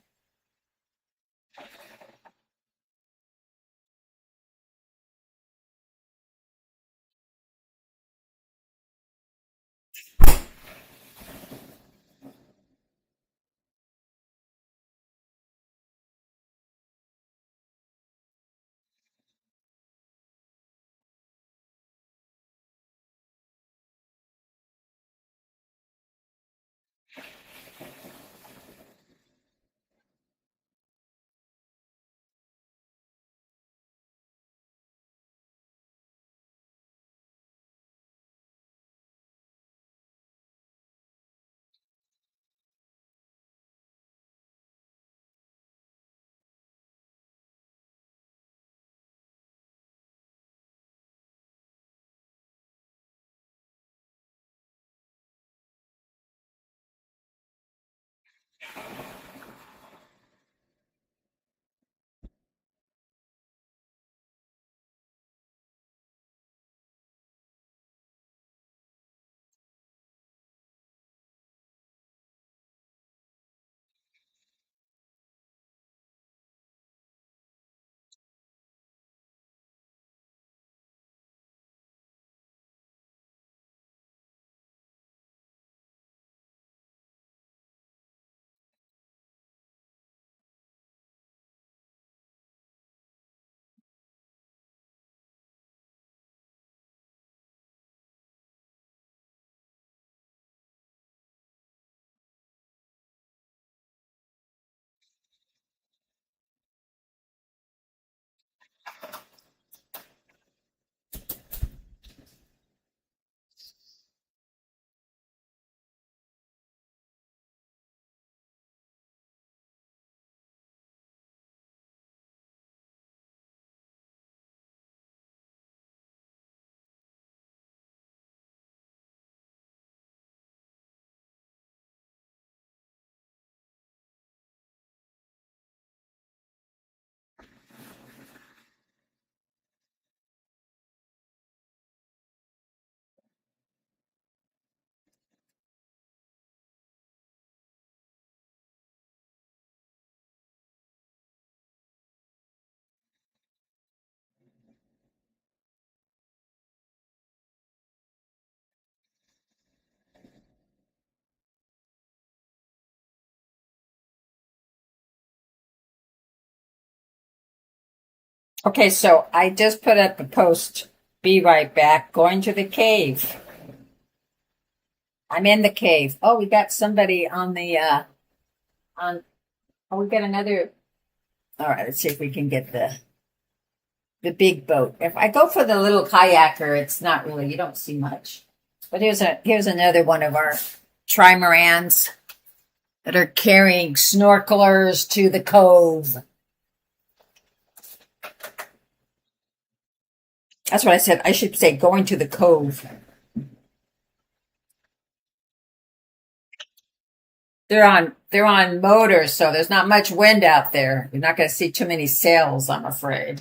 Okay, so I just put up a post. Be right back. Going to the cave. I'm in the cave. Oh, we got somebody on the on. Oh, we got another. All right, let's see if we can get the big boat. If I go for the little kayaker, it's not really. You don't see much. But here's another one of our trimarans that are carrying snorkelers to the cove. That's what I said. I should say going to the cove. They're on motors, so there's not much wind out there. You're not going to see too many sails, I'm afraid.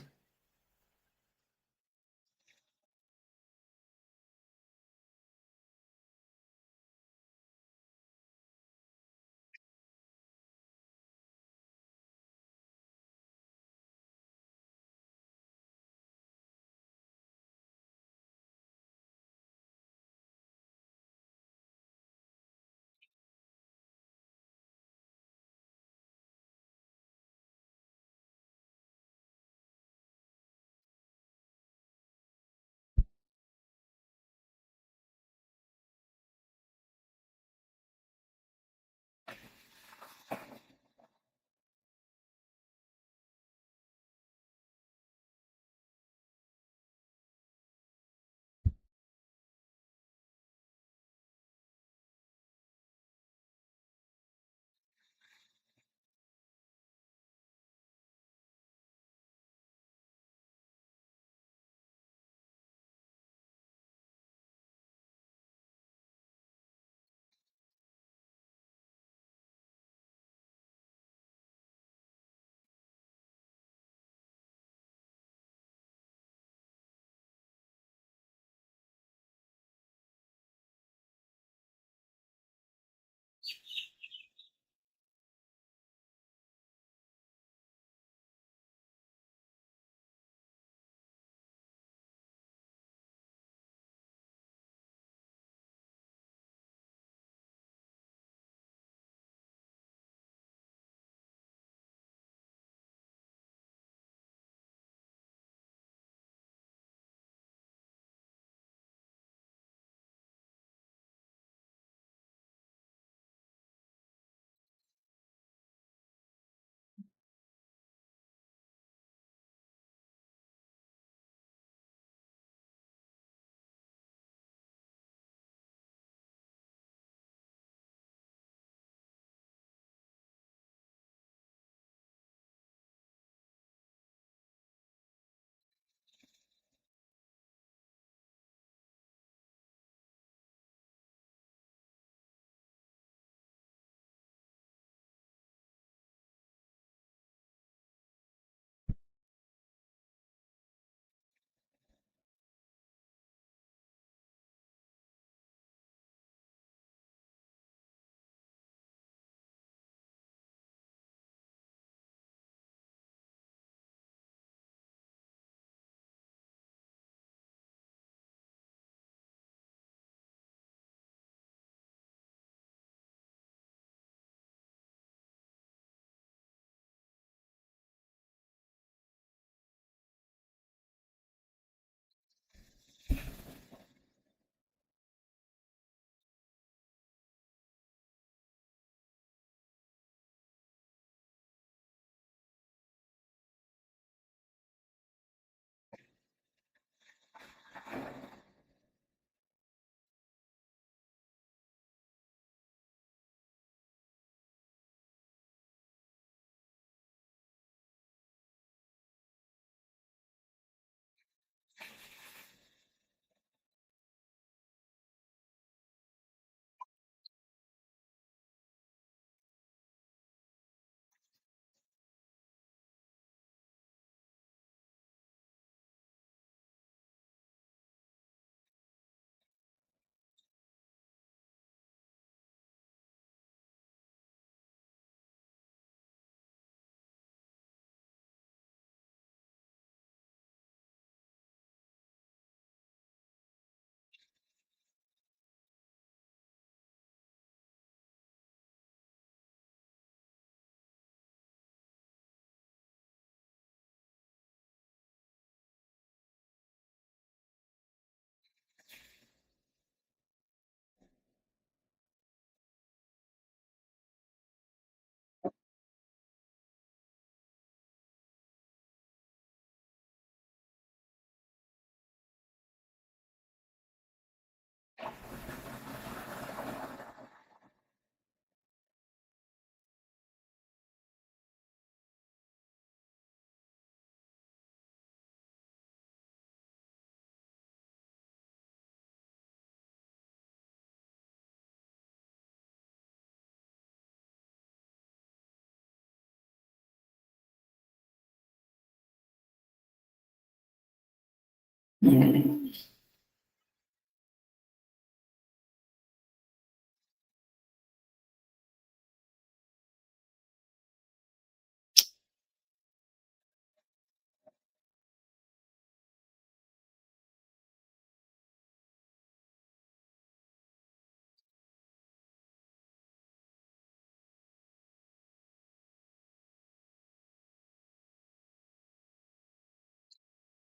Mm.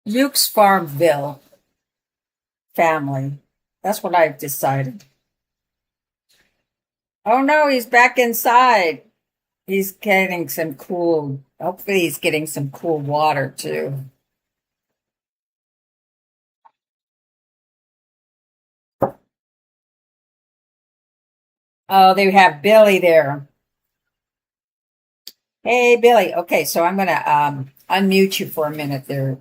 Luke's Farmville family. That's what I've decided. Oh no, he's back inside. He's getting some cool, hopefully, he's getting some cool water too. Oh, they have Billy there. Hey, Billy. Okay, so I'm going to unmute you for a minute there.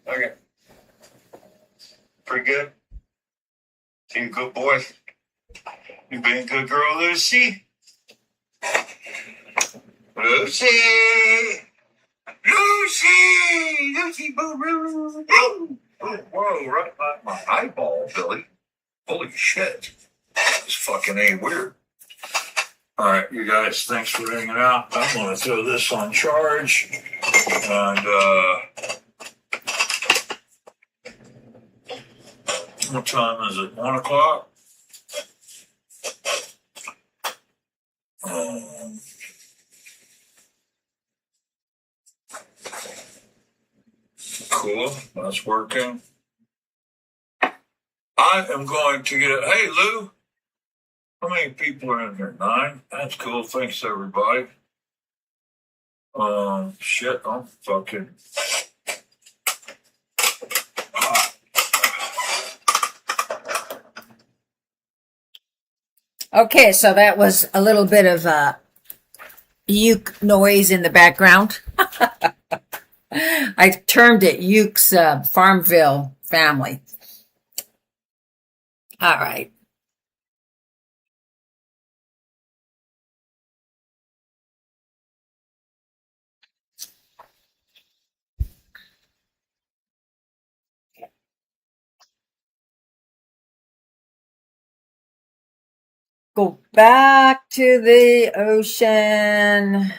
Okay, pretty good. You a good boy. You been a good girl, Lucy. Lucy, Lucy, Lucy, boo, boo. Oh, whoa, right by my eyeball, Billy. Holy shit, this fucking ain't weird. All right, you guys, thanks for hanging out. I'm gonna throw this on charge, and what time is it? 1 o'clock. Um, cool, that's working. I am going to get a. Hey, Lou, how many people are in here? 9. That's cool. Thanks, everybody. Shit, I'm fucking hot. Okay, so that was a little bit of uke noise in the background. I termed it Uke's Farmville family. All right. Go back to the ocean.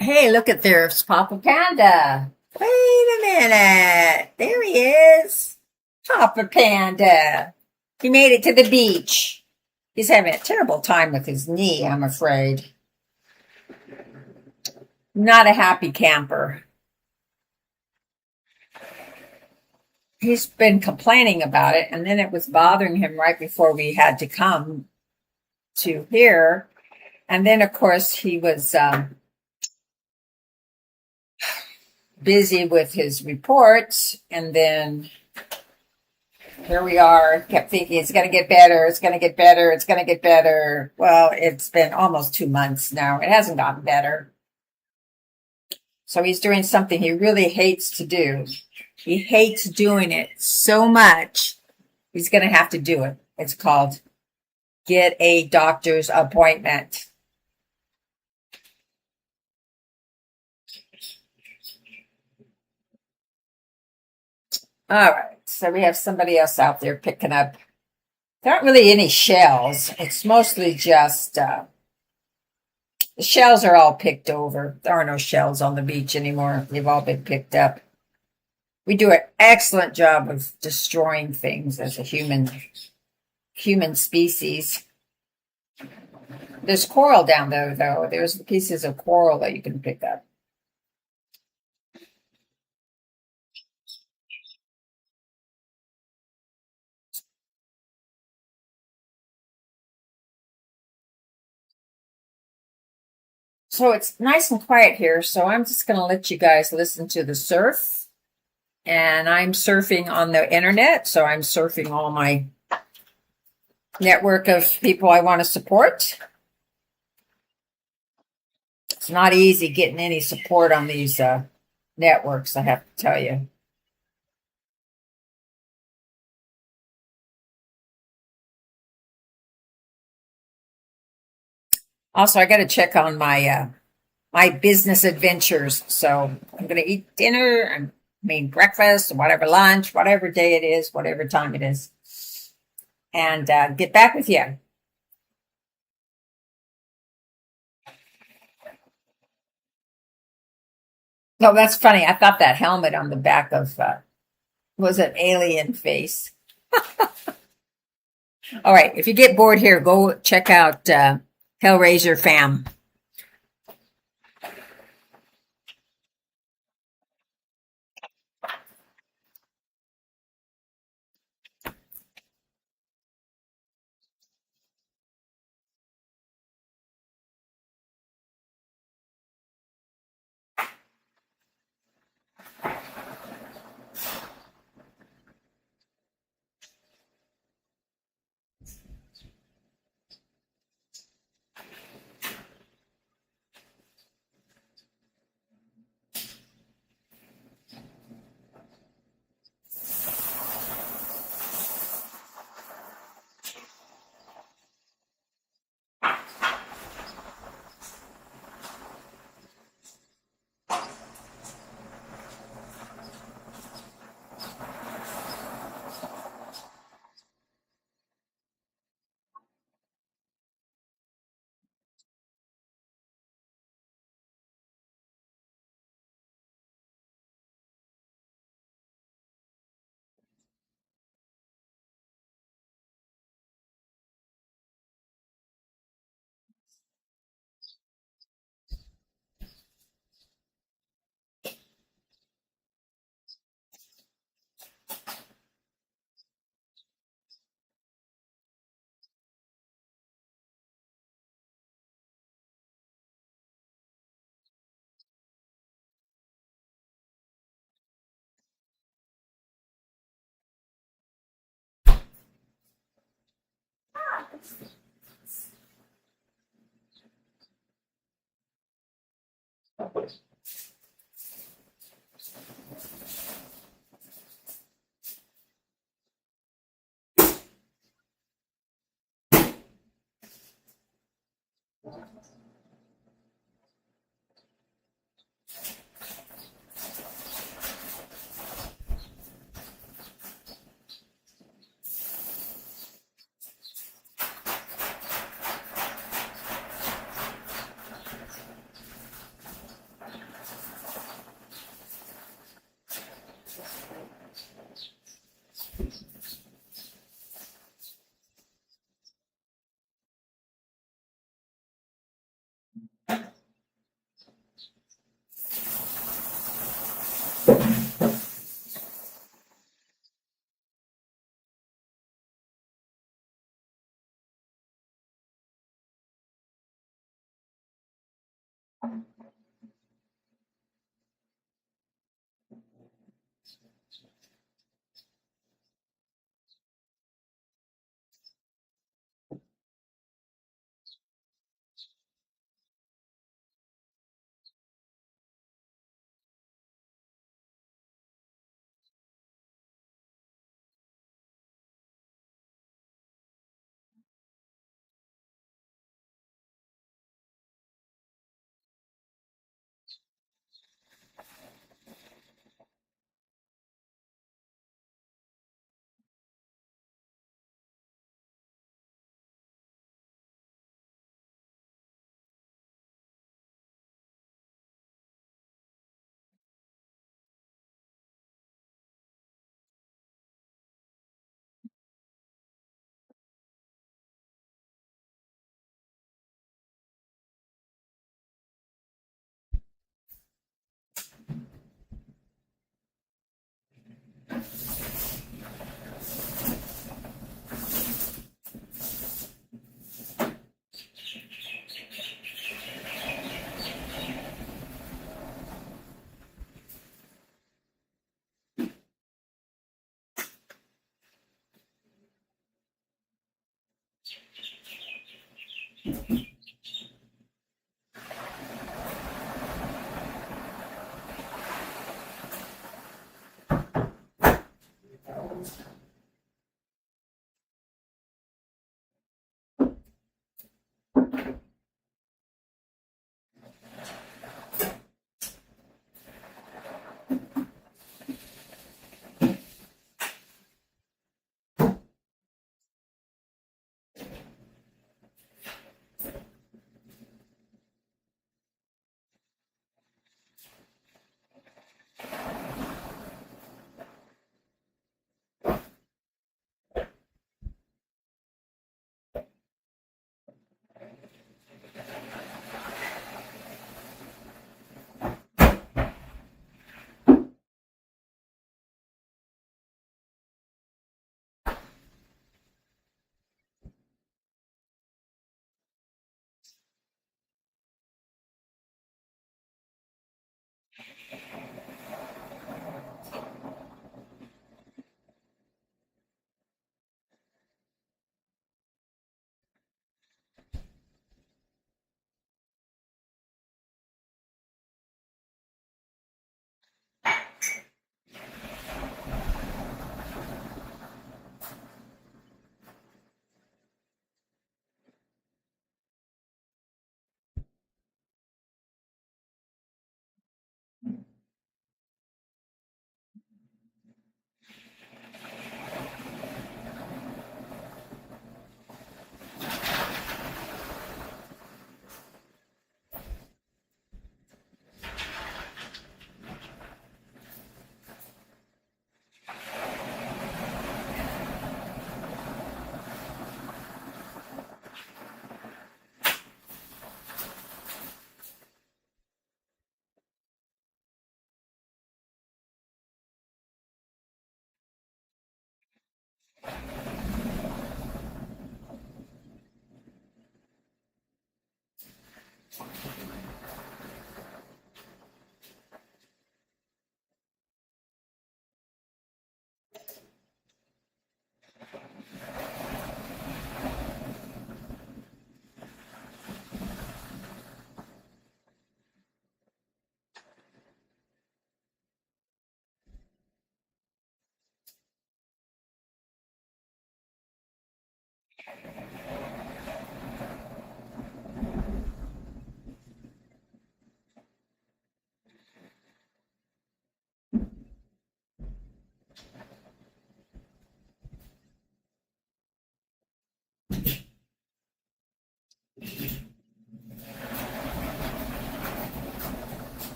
Hey, look at there's Papa Panda. Wait a minute. There he is. Papa Panda. He made it to the beach. He's having a terrible time with his knee, I'm afraid. Not a happy camper. He's been complaining about it, and then it was bothering him right before we had to come to here. And then, of course, he was busy with his reports, and then here we are. Kept thinking it's going to get better, it's going to get better, it's going to get better. Well, it's been almost 2 months now. It hasn't gotten better. So he's doing something he really hates to do. He hates doing it so much, he's going to have to do it. It's called get a doctor's appointment. All right, so we have somebody else out there picking up. There aren't really any shells. It's mostly just the shells are all picked over. There are no shells on the beach anymore. They've all been picked up. We do an excellent job of destroying things as a human species. There's coral down there, though. There's pieces of coral that you can pick up. So it's nice and quiet here, so I'm just going to let you guys listen to the surf. And I'm surfing on the internet, so I'm surfing all my network of people I want to support. It's not easy getting any support on these networks, I have to tell you. Also, I got to check on my business adventures. So I'm going to eat dinner. Breakfast, whatever lunch, whatever day it is, whatever time it is, and get back with you. No, that's funny. I thought that helmet on the back of was an alien face. All right, if you get bored here, go check out Hellraiser Fam.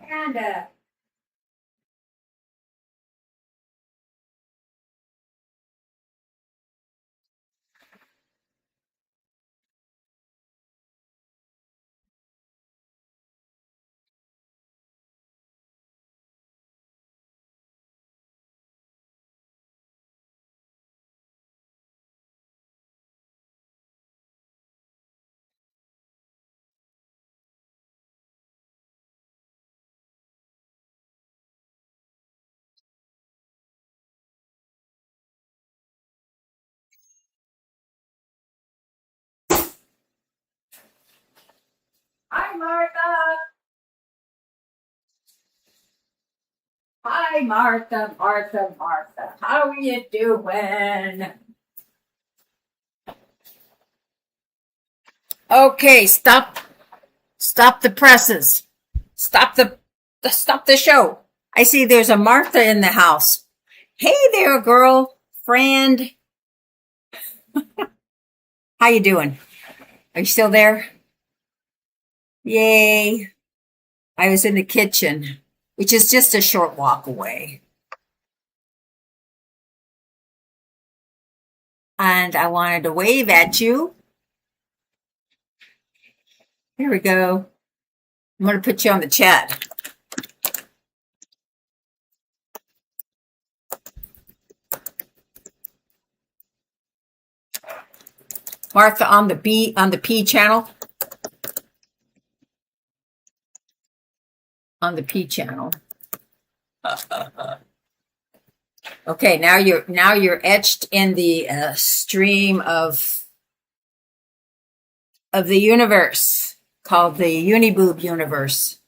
Panda. Hi, Martha. Hi, Martha, Martha, Martha. How are you doing? Okay, stop the presses. Stop the show. I see there's a Martha in the house. Hey there, girl, friend. How you doing? Are you still there? Yay. I was in the kitchen, which is just a short walk away. And I wanted to wave at you. Here we go. I'm going to put you on the chat. Martha on the P channel. On the P channel. Okay, now you're etched in the stream of the universe called the Uniboob universe.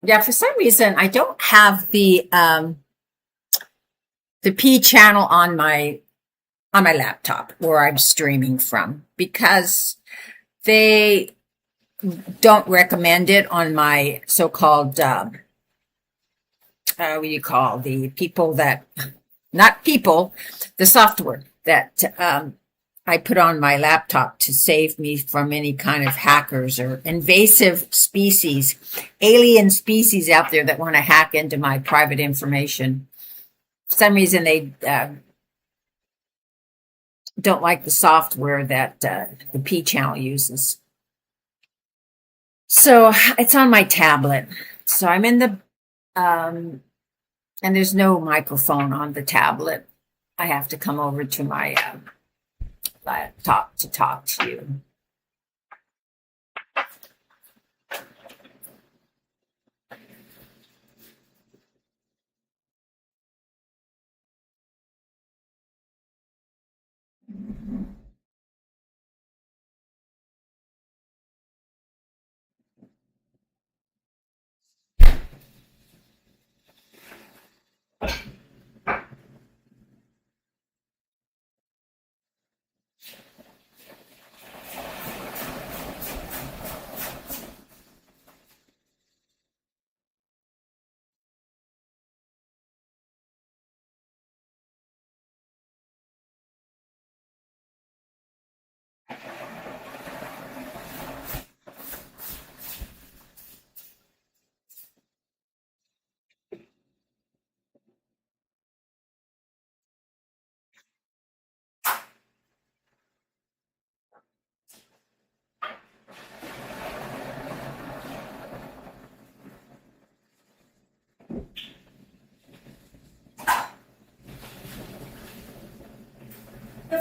Yeah, for some reason I don't have the P channel on my laptop where I'm streaming from because they don't recommend it on my so-called what do you call the people that not people, the software that I put on my laptop to save me from any kind of hackers or invasive species, alien species out there that want to hack into my private information. For some reason, they don't like the software that the P channel uses. So it's on my tablet. So I'm in the, and there's no microphone on the tablet. I have to come over to my laptop to talk to you.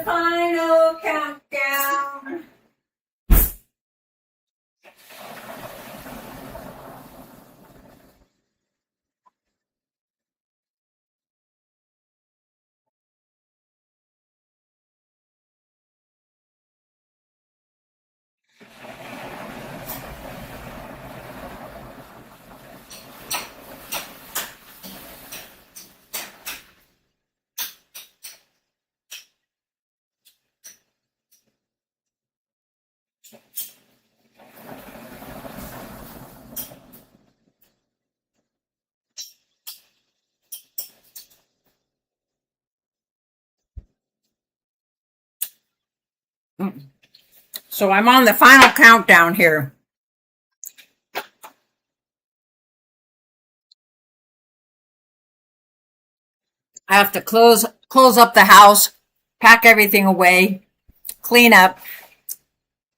the final countdown. So I'm on the final countdown here. I have to close up the house, pack everything away, clean up.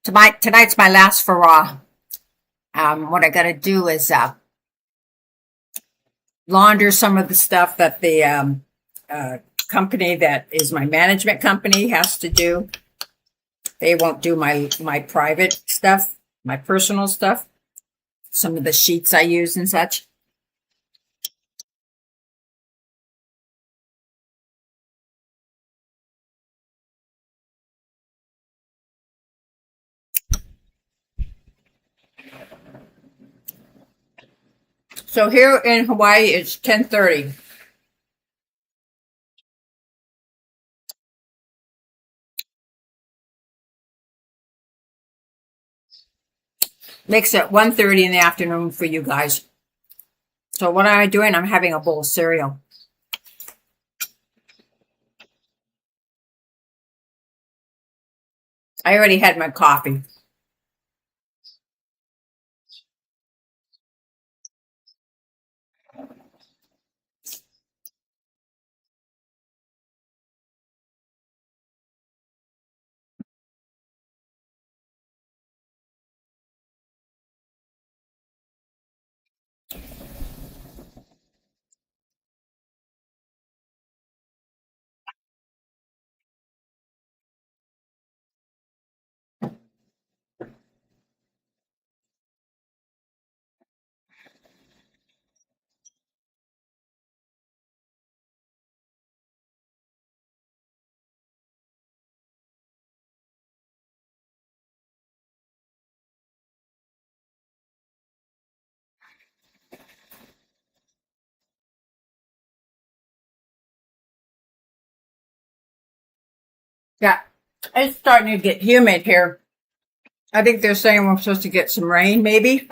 Tonight's my last hurrah. What I got to do is launder some of the stuff that the company that is my management company has to do. They won't do my private stuff, my personal stuff, some of the sheets I use and such. So here in Hawaii, it's 10:30. Makes it 1:30 in the afternoon for you guys. So what am I doing? I'm having a bowl of cereal. I already had my coffee. Yeah, it's starting to get humid here. I think they're saying we're supposed to get some rain, maybe.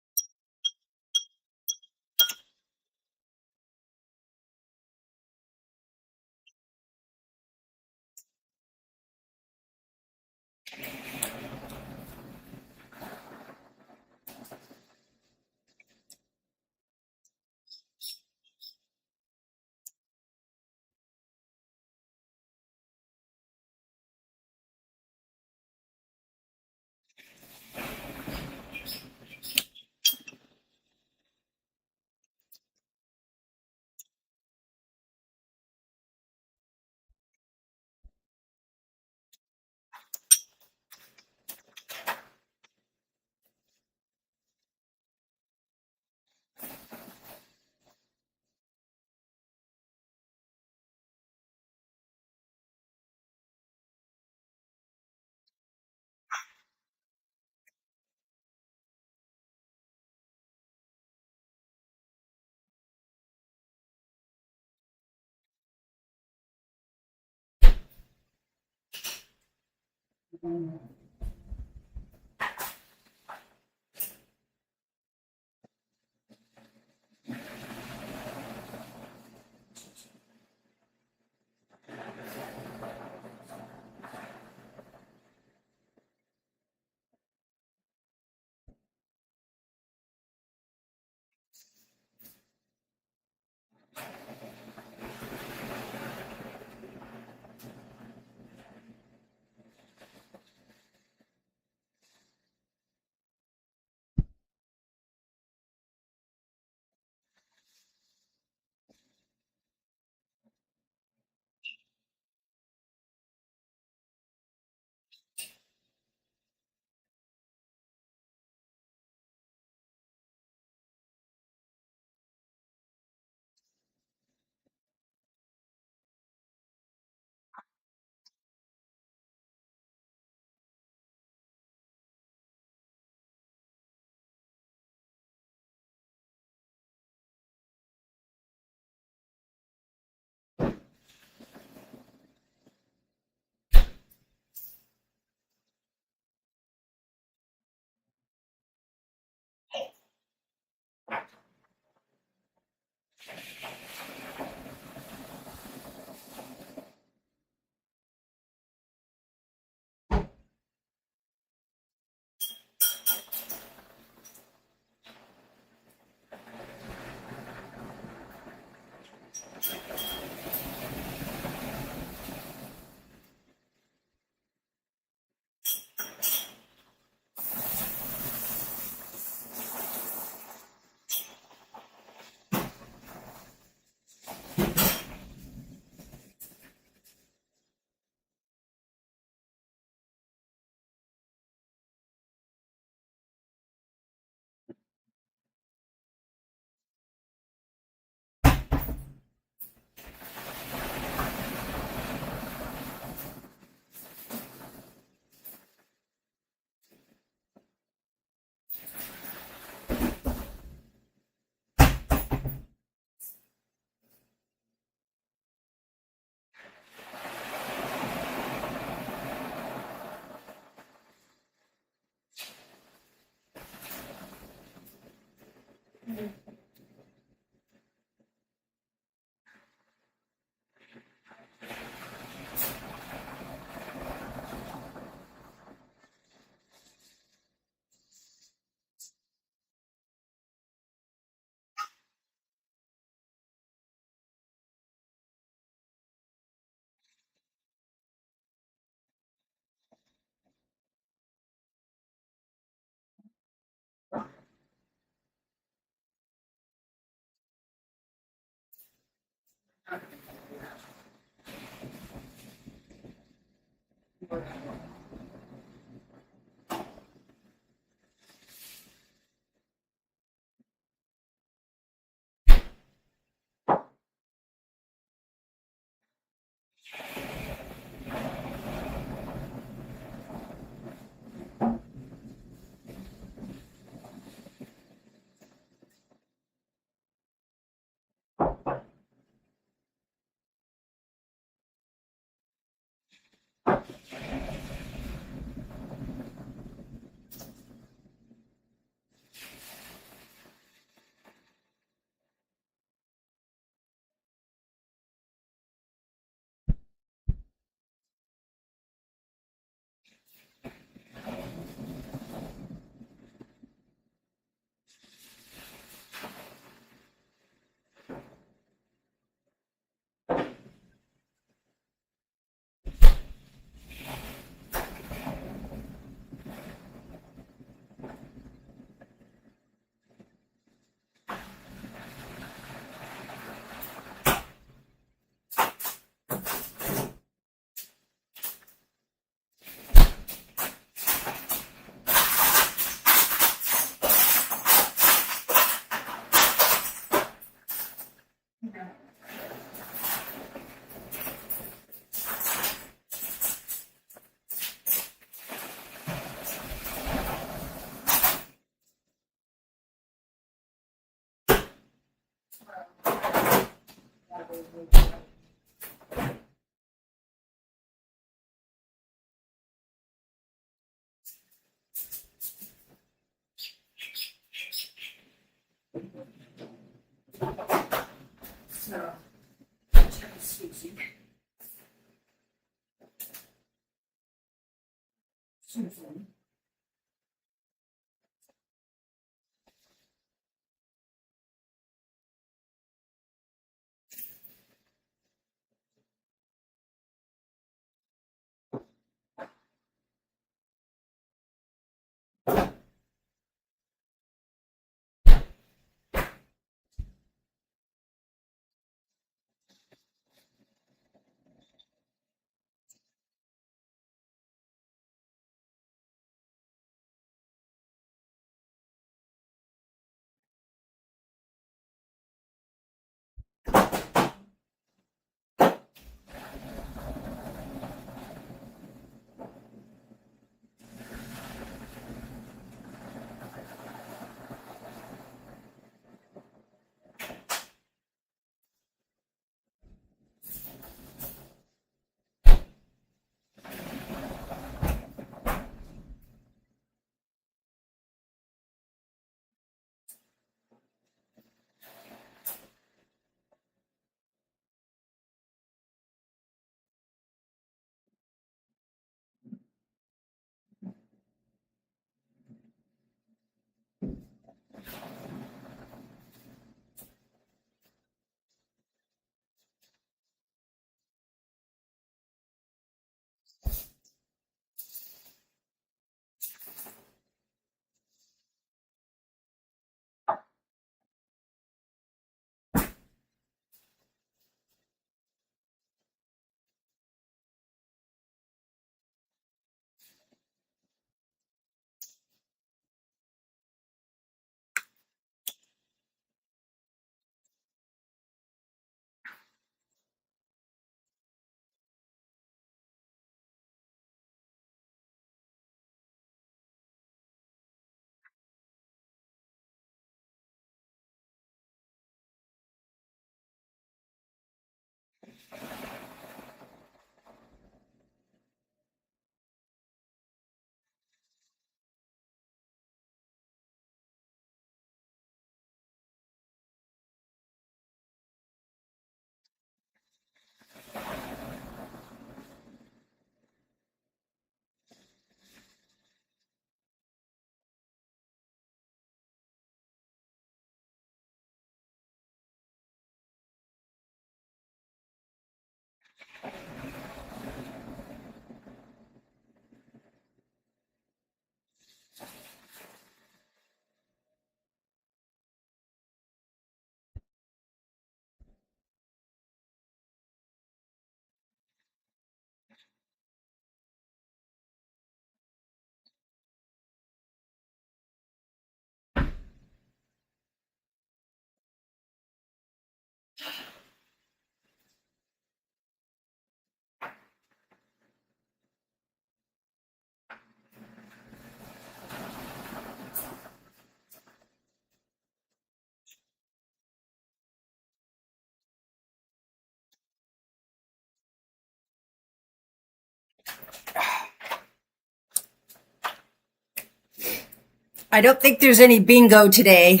I don't think there's any bingo today.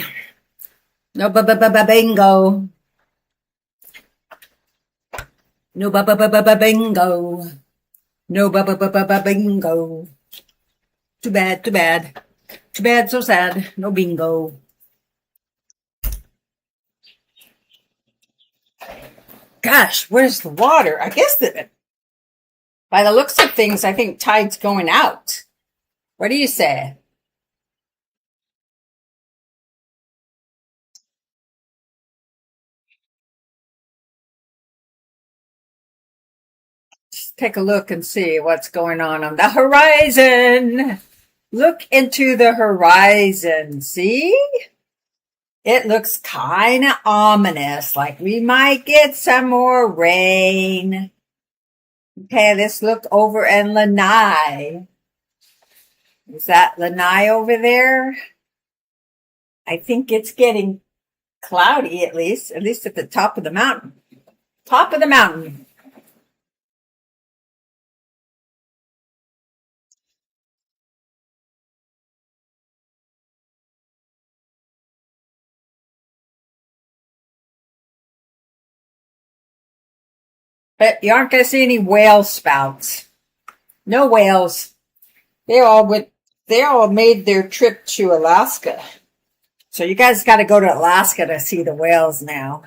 No bingo. No bingo. No bingo. Too bad, too bad. Too bad, so sad. No bingo. Gosh, where's the water? I guess that by the looks of things, I think tide's going out. What do you say? Just take a look and see what's going on the horizon. Look into the horizon. See? It looks kind of ominous, like we might get some more rain. Okay, let's look over in Lanai. Is that Lanai over there? I think it's getting cloudy at least at the top of the mountain. Top of the mountain. But you aren't going to see any whale spouts. No whales. They all made their trip to Alaska. So you guys got to go to Alaska to see the whales now.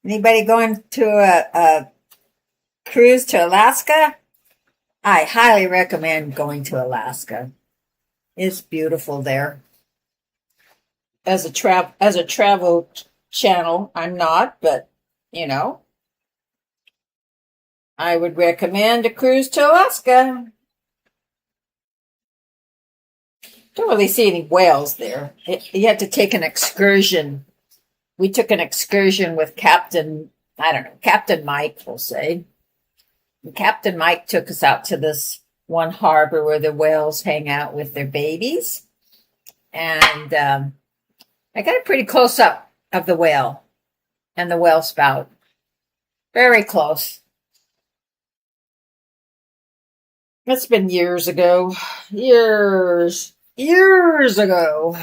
Anybody going to a cruise to Alaska? I highly recommend going to Alaska. It's beautiful there. As a travel channel, I'm not, but you know, I would recommend a cruise to Alaska. Don't really see any whales there. You had to take an excursion. We took an excursion with Captain Mike, we'll say. And Captain Mike took us out to this one harbor where the whales hang out with their babies. And I got a pretty close up of the whale and the whale spout. Very close. It's been years ago. Years ago.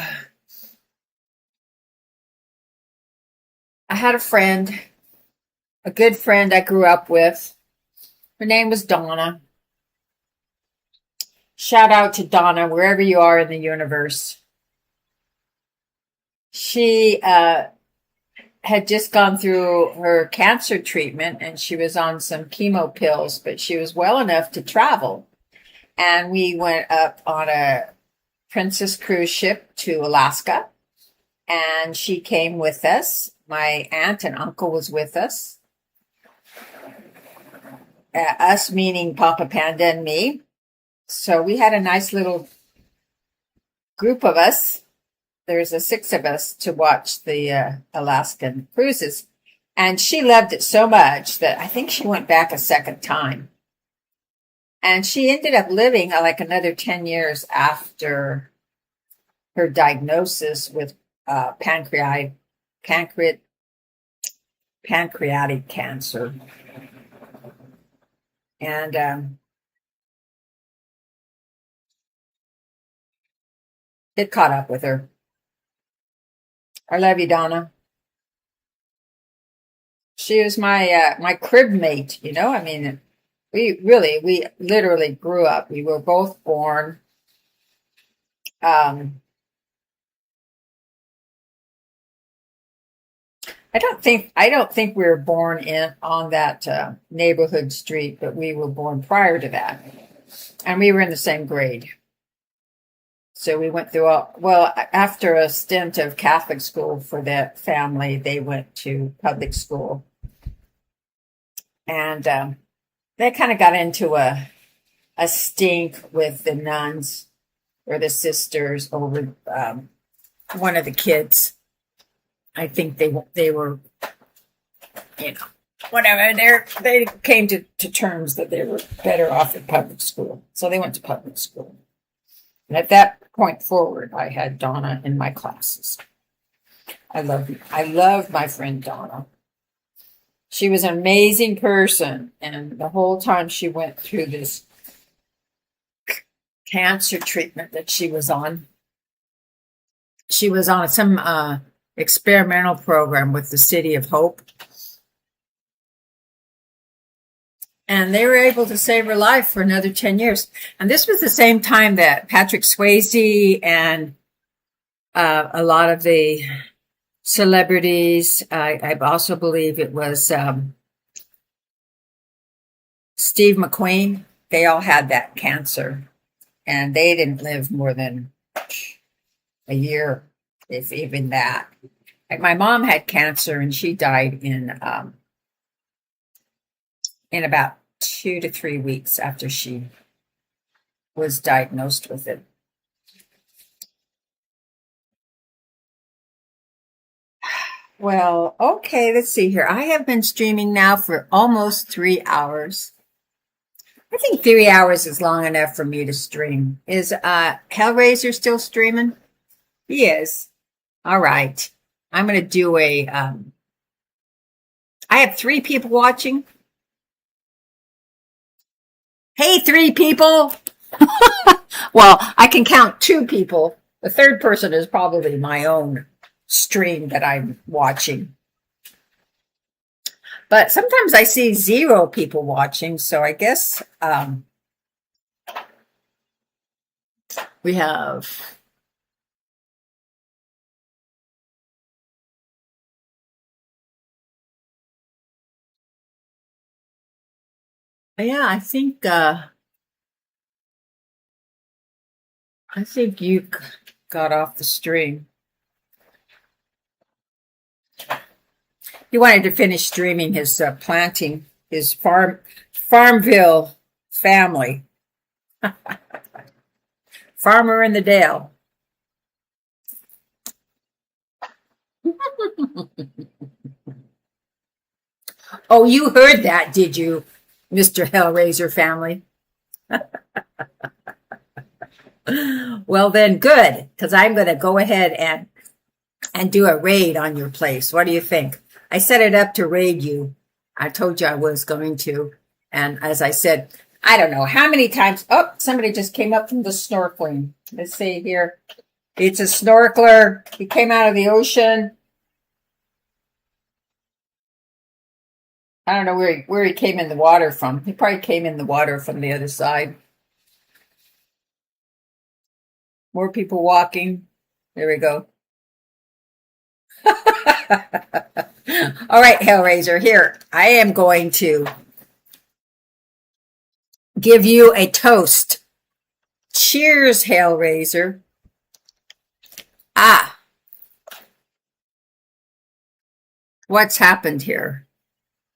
I had a friend, a good friend I grew up with. Her name was Donna. Shout out to Donna, wherever you are in the universe. She had just gone through her cancer treatment and she was on some chemo pills, but she was well enough to travel. And we went up on a Princess cruise ship to Alaska, and she came with us. My aunt and uncle was with us. Us meaning Papa Panda and me. So we had a nice little group of us. There's 6 of us to watch the Alaskan cruises. And she loved it so much that I think she went back a second time. And she ended up living like another 10 years after her diagnosis with pancreatic cancer. And it caught up with her. I love you, Donna. She was my crib mate, you know. I mean, we literally grew up. We were both born. I don't think we were born on that neighborhood street, but we were born prior to that, and we were in the same grade. So we went through after a stint of Catholic school for that family, they went to public school, and they kind of got into a stink with the nuns or the sisters over one of the kids. I think they were you know, whatever. They came to terms that they were better off at public school. So they went to public school. And at that point forward, I had Donna in my classes. I loved my friend Donna. She was an amazing person. And the whole time she went through this cancer treatment that she was on some experimental program with the City of Hope. And they were able to save her life for another 10 years. And this was the same time that Patrick Swayze and a lot of the celebrities, I also believe it was Steve McQueen, they all had that cancer. And they didn't live more than a year, if even that. Like my mom had cancer and she died in about 2 to 3 weeks after she was diagnosed with it. Well, okay, let's see here. I have been streaming now for almost 3 hours. I think 3 hours is long enough for me to stream. Is Hellraiser still streaming? He is. All right. I'm going to do I have 3 people watching. Hey, 3 people. Well, I can count 2 people. The third person is probably my own stream that I'm watching. But sometimes I see 0 people watching, so I guess we have... Yeah, I think you got off the stream. He wanted to finish streaming his planting, his Farmville family. Farmer in the Dale. Oh, you heard that, did you, Mr. Hellraiser family? Well, then good, because I'm going to go ahead and do a raid on your place. What do you think? I set it up to raid you. I told you I was going to. And as I said, I don't know how many times. Oh, somebody just came up from the snorkeling. Let's see here. It's a snorkeler. He came out of the ocean. I don't know where he came in the water from. He probably came in the water from the other side. More people walking. There we go. All right, Hellraiser, here. I am going to give you a toast. Cheers, Hellraiser. Ah. What's happened here?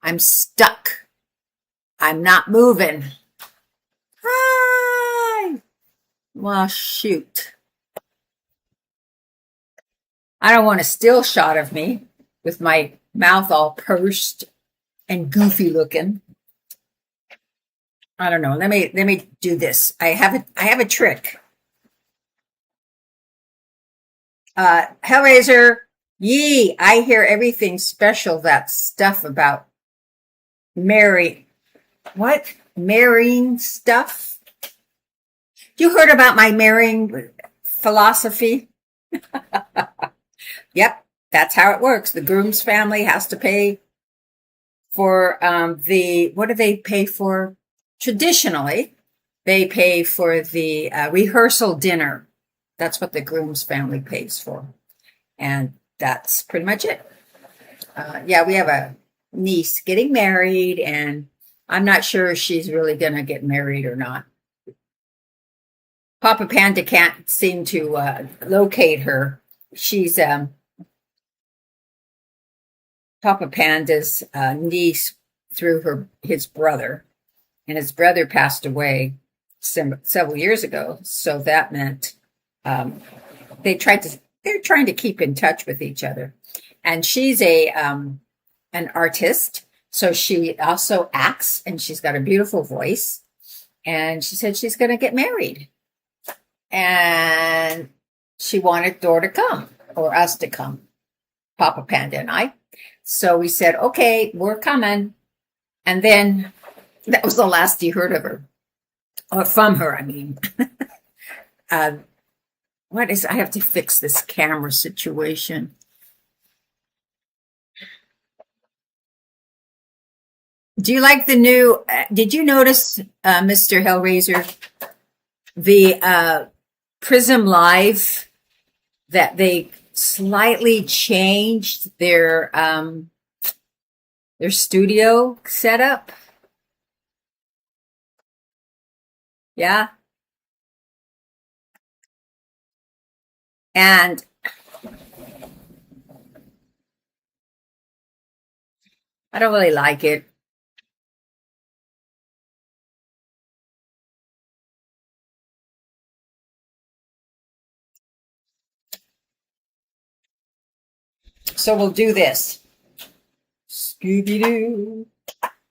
I'm stuck. I'm not moving. Hi. Well, shoot. I don't want a still shot of me with my mouth all pursed and goofy looking. I don't know. Let me do this. I have a trick. Hellraiser, yee, I hear everything special, that stuff about marrying stuff. You heard about my marrying philosophy? Yep, that's how it works. The groom's family has to pay for what do they pay for? Traditionally, they pay for the rehearsal dinner. That's what the groom's family pays for. And that's pretty much it. Yeah, we have a niece getting married, and I'm not sure if she's really going to get married or not. Papa Panda can't seem to locate her. She's Papa Panda's niece through his brother, and his brother passed away several years ago. So that meant they're trying to keep in touch with each other. And she's a an artist. So she also acts, and she's got a beautiful voice. And she said she's going to get married. And she wanted Dor to come, or us to come, Papa Panda and I. So we said, okay, we're coming. And then that was the last you heard of her, or from her, I mean. I have to fix this camera situation. Do you like the new, did you notice, Mr. Hellraiser, the Prism Live, that they slightly changed their studio setup? Yeah. And I don't really like it. So we'll do this. Scooby-Doo.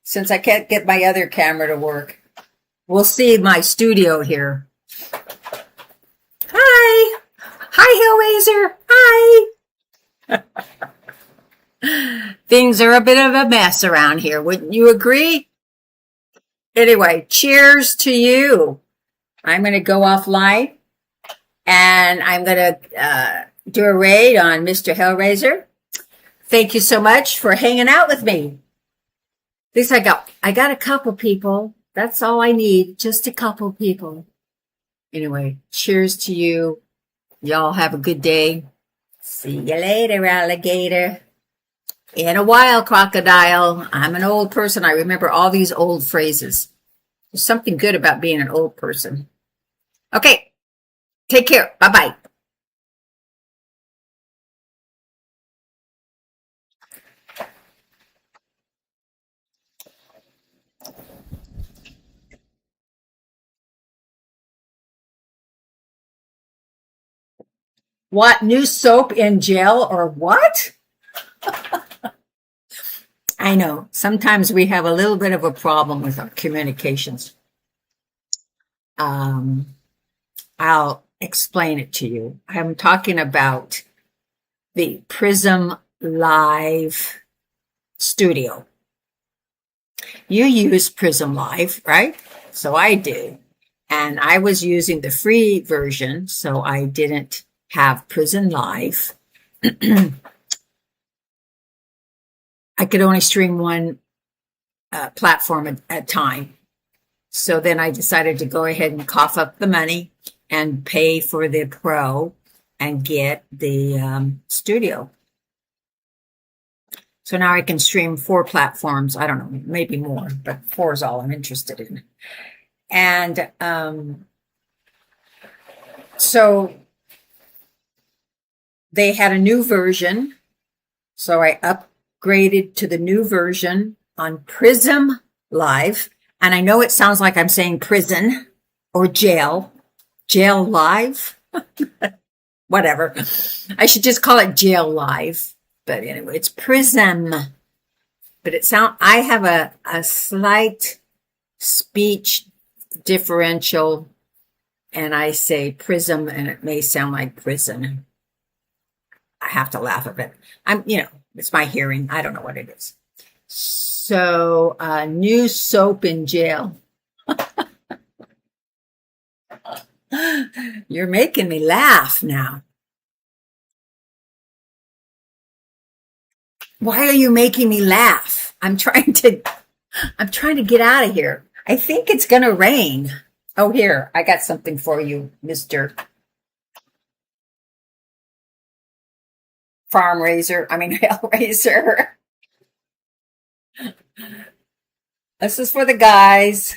Since I can't get my other camera to work, we'll see my studio here. Hi. Hi, Hellraiser. Hi. Things are a bit of a mess around here. Wouldn't you agree? Anyway, cheers to you. I'm going to go offline, and I'm going to do a raid on Mr. Hellraiser. Thank you so much for hanging out with me. At least I got a couple people. That's all I need. Just a couple people. Anyway, cheers to you. Y'all have a good day. See you later, alligator. In a while, crocodile. I'm an old person. I remember all these old phrases. There's something good about being an old person. Okay. Take care. Bye-bye. What? New soap in jail or what? I know. Sometimes we have a little bit of a problem with our communications. I'll explain it to you. I'm talking about the Prism Live studio. You use Prism Live, right? So I do. And I was using the free version, so I didn't have Prism Live. I could only stream one platform at a time. So then I decided to go ahead and cough up the money and pay for the pro and get the studio. So now I can stream 4 platforms. I don't know, maybe more, but 4 is all I'm interested in. And so they had a new version. So I upgraded to the new version on Prism Live. And I know it sounds like I'm saying prison or jail live, whatever. I should just call it jail live. But anyway, it's Prism. But I have a slight speech differential, and I say prism, and it may sound like prison. I have to laugh at it. It's my hearing. I don't know what it is. So, new soap in jail. You're making me laugh now. Why are you making me laugh? I'm trying to get out of here. I think it's going to rain. Oh, here, I got something for you, Mr. Hellraiser. This is for the guys.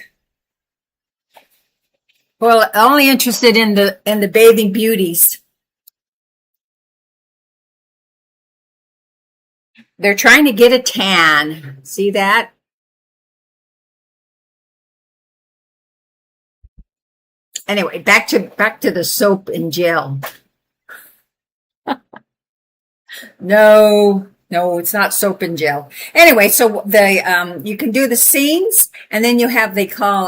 Well, only interested in the bathing beauties. They're trying to get a tan. See that? Anyway, back to the soap in jail. No, No, it's not soap and gel. Anyway, so you can do the scenes, and then you have, they call,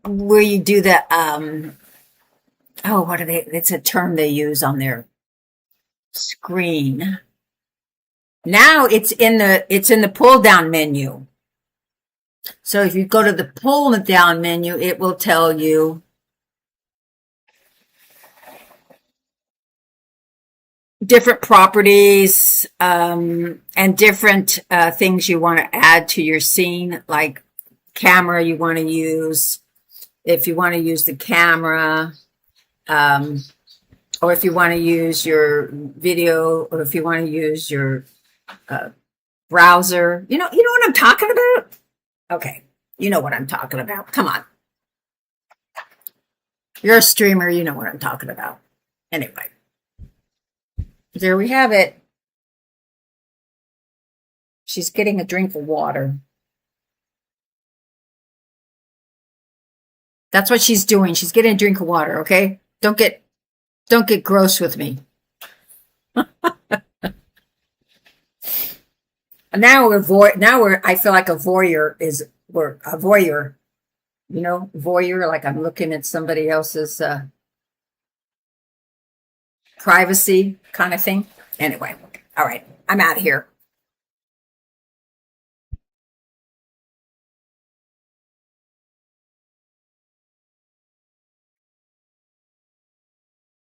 where you do the, oh, what are they? It's a term they use on their screen. Now it's in the pull down menu. So if you go to the pull down menu, it will tell you different properties, and different things you want to add to your scene, like camera you want to use, if you want to use the camera, or if you want to use your video, or if you want to use your browser. You know what I'm talking about? Okay, you know what I'm talking about. Come on. You're a streamer, you know what I'm talking about. Anyway. There we have it. She's getting a drink of water. That's what she's doing. She's getting a drink of water, okay? Don't get gross with me. Now I feel like we're a voyeur. You know, voyeur, like I'm looking at somebody else's privacy kind of thing. Anyway, all right, I'm out of here.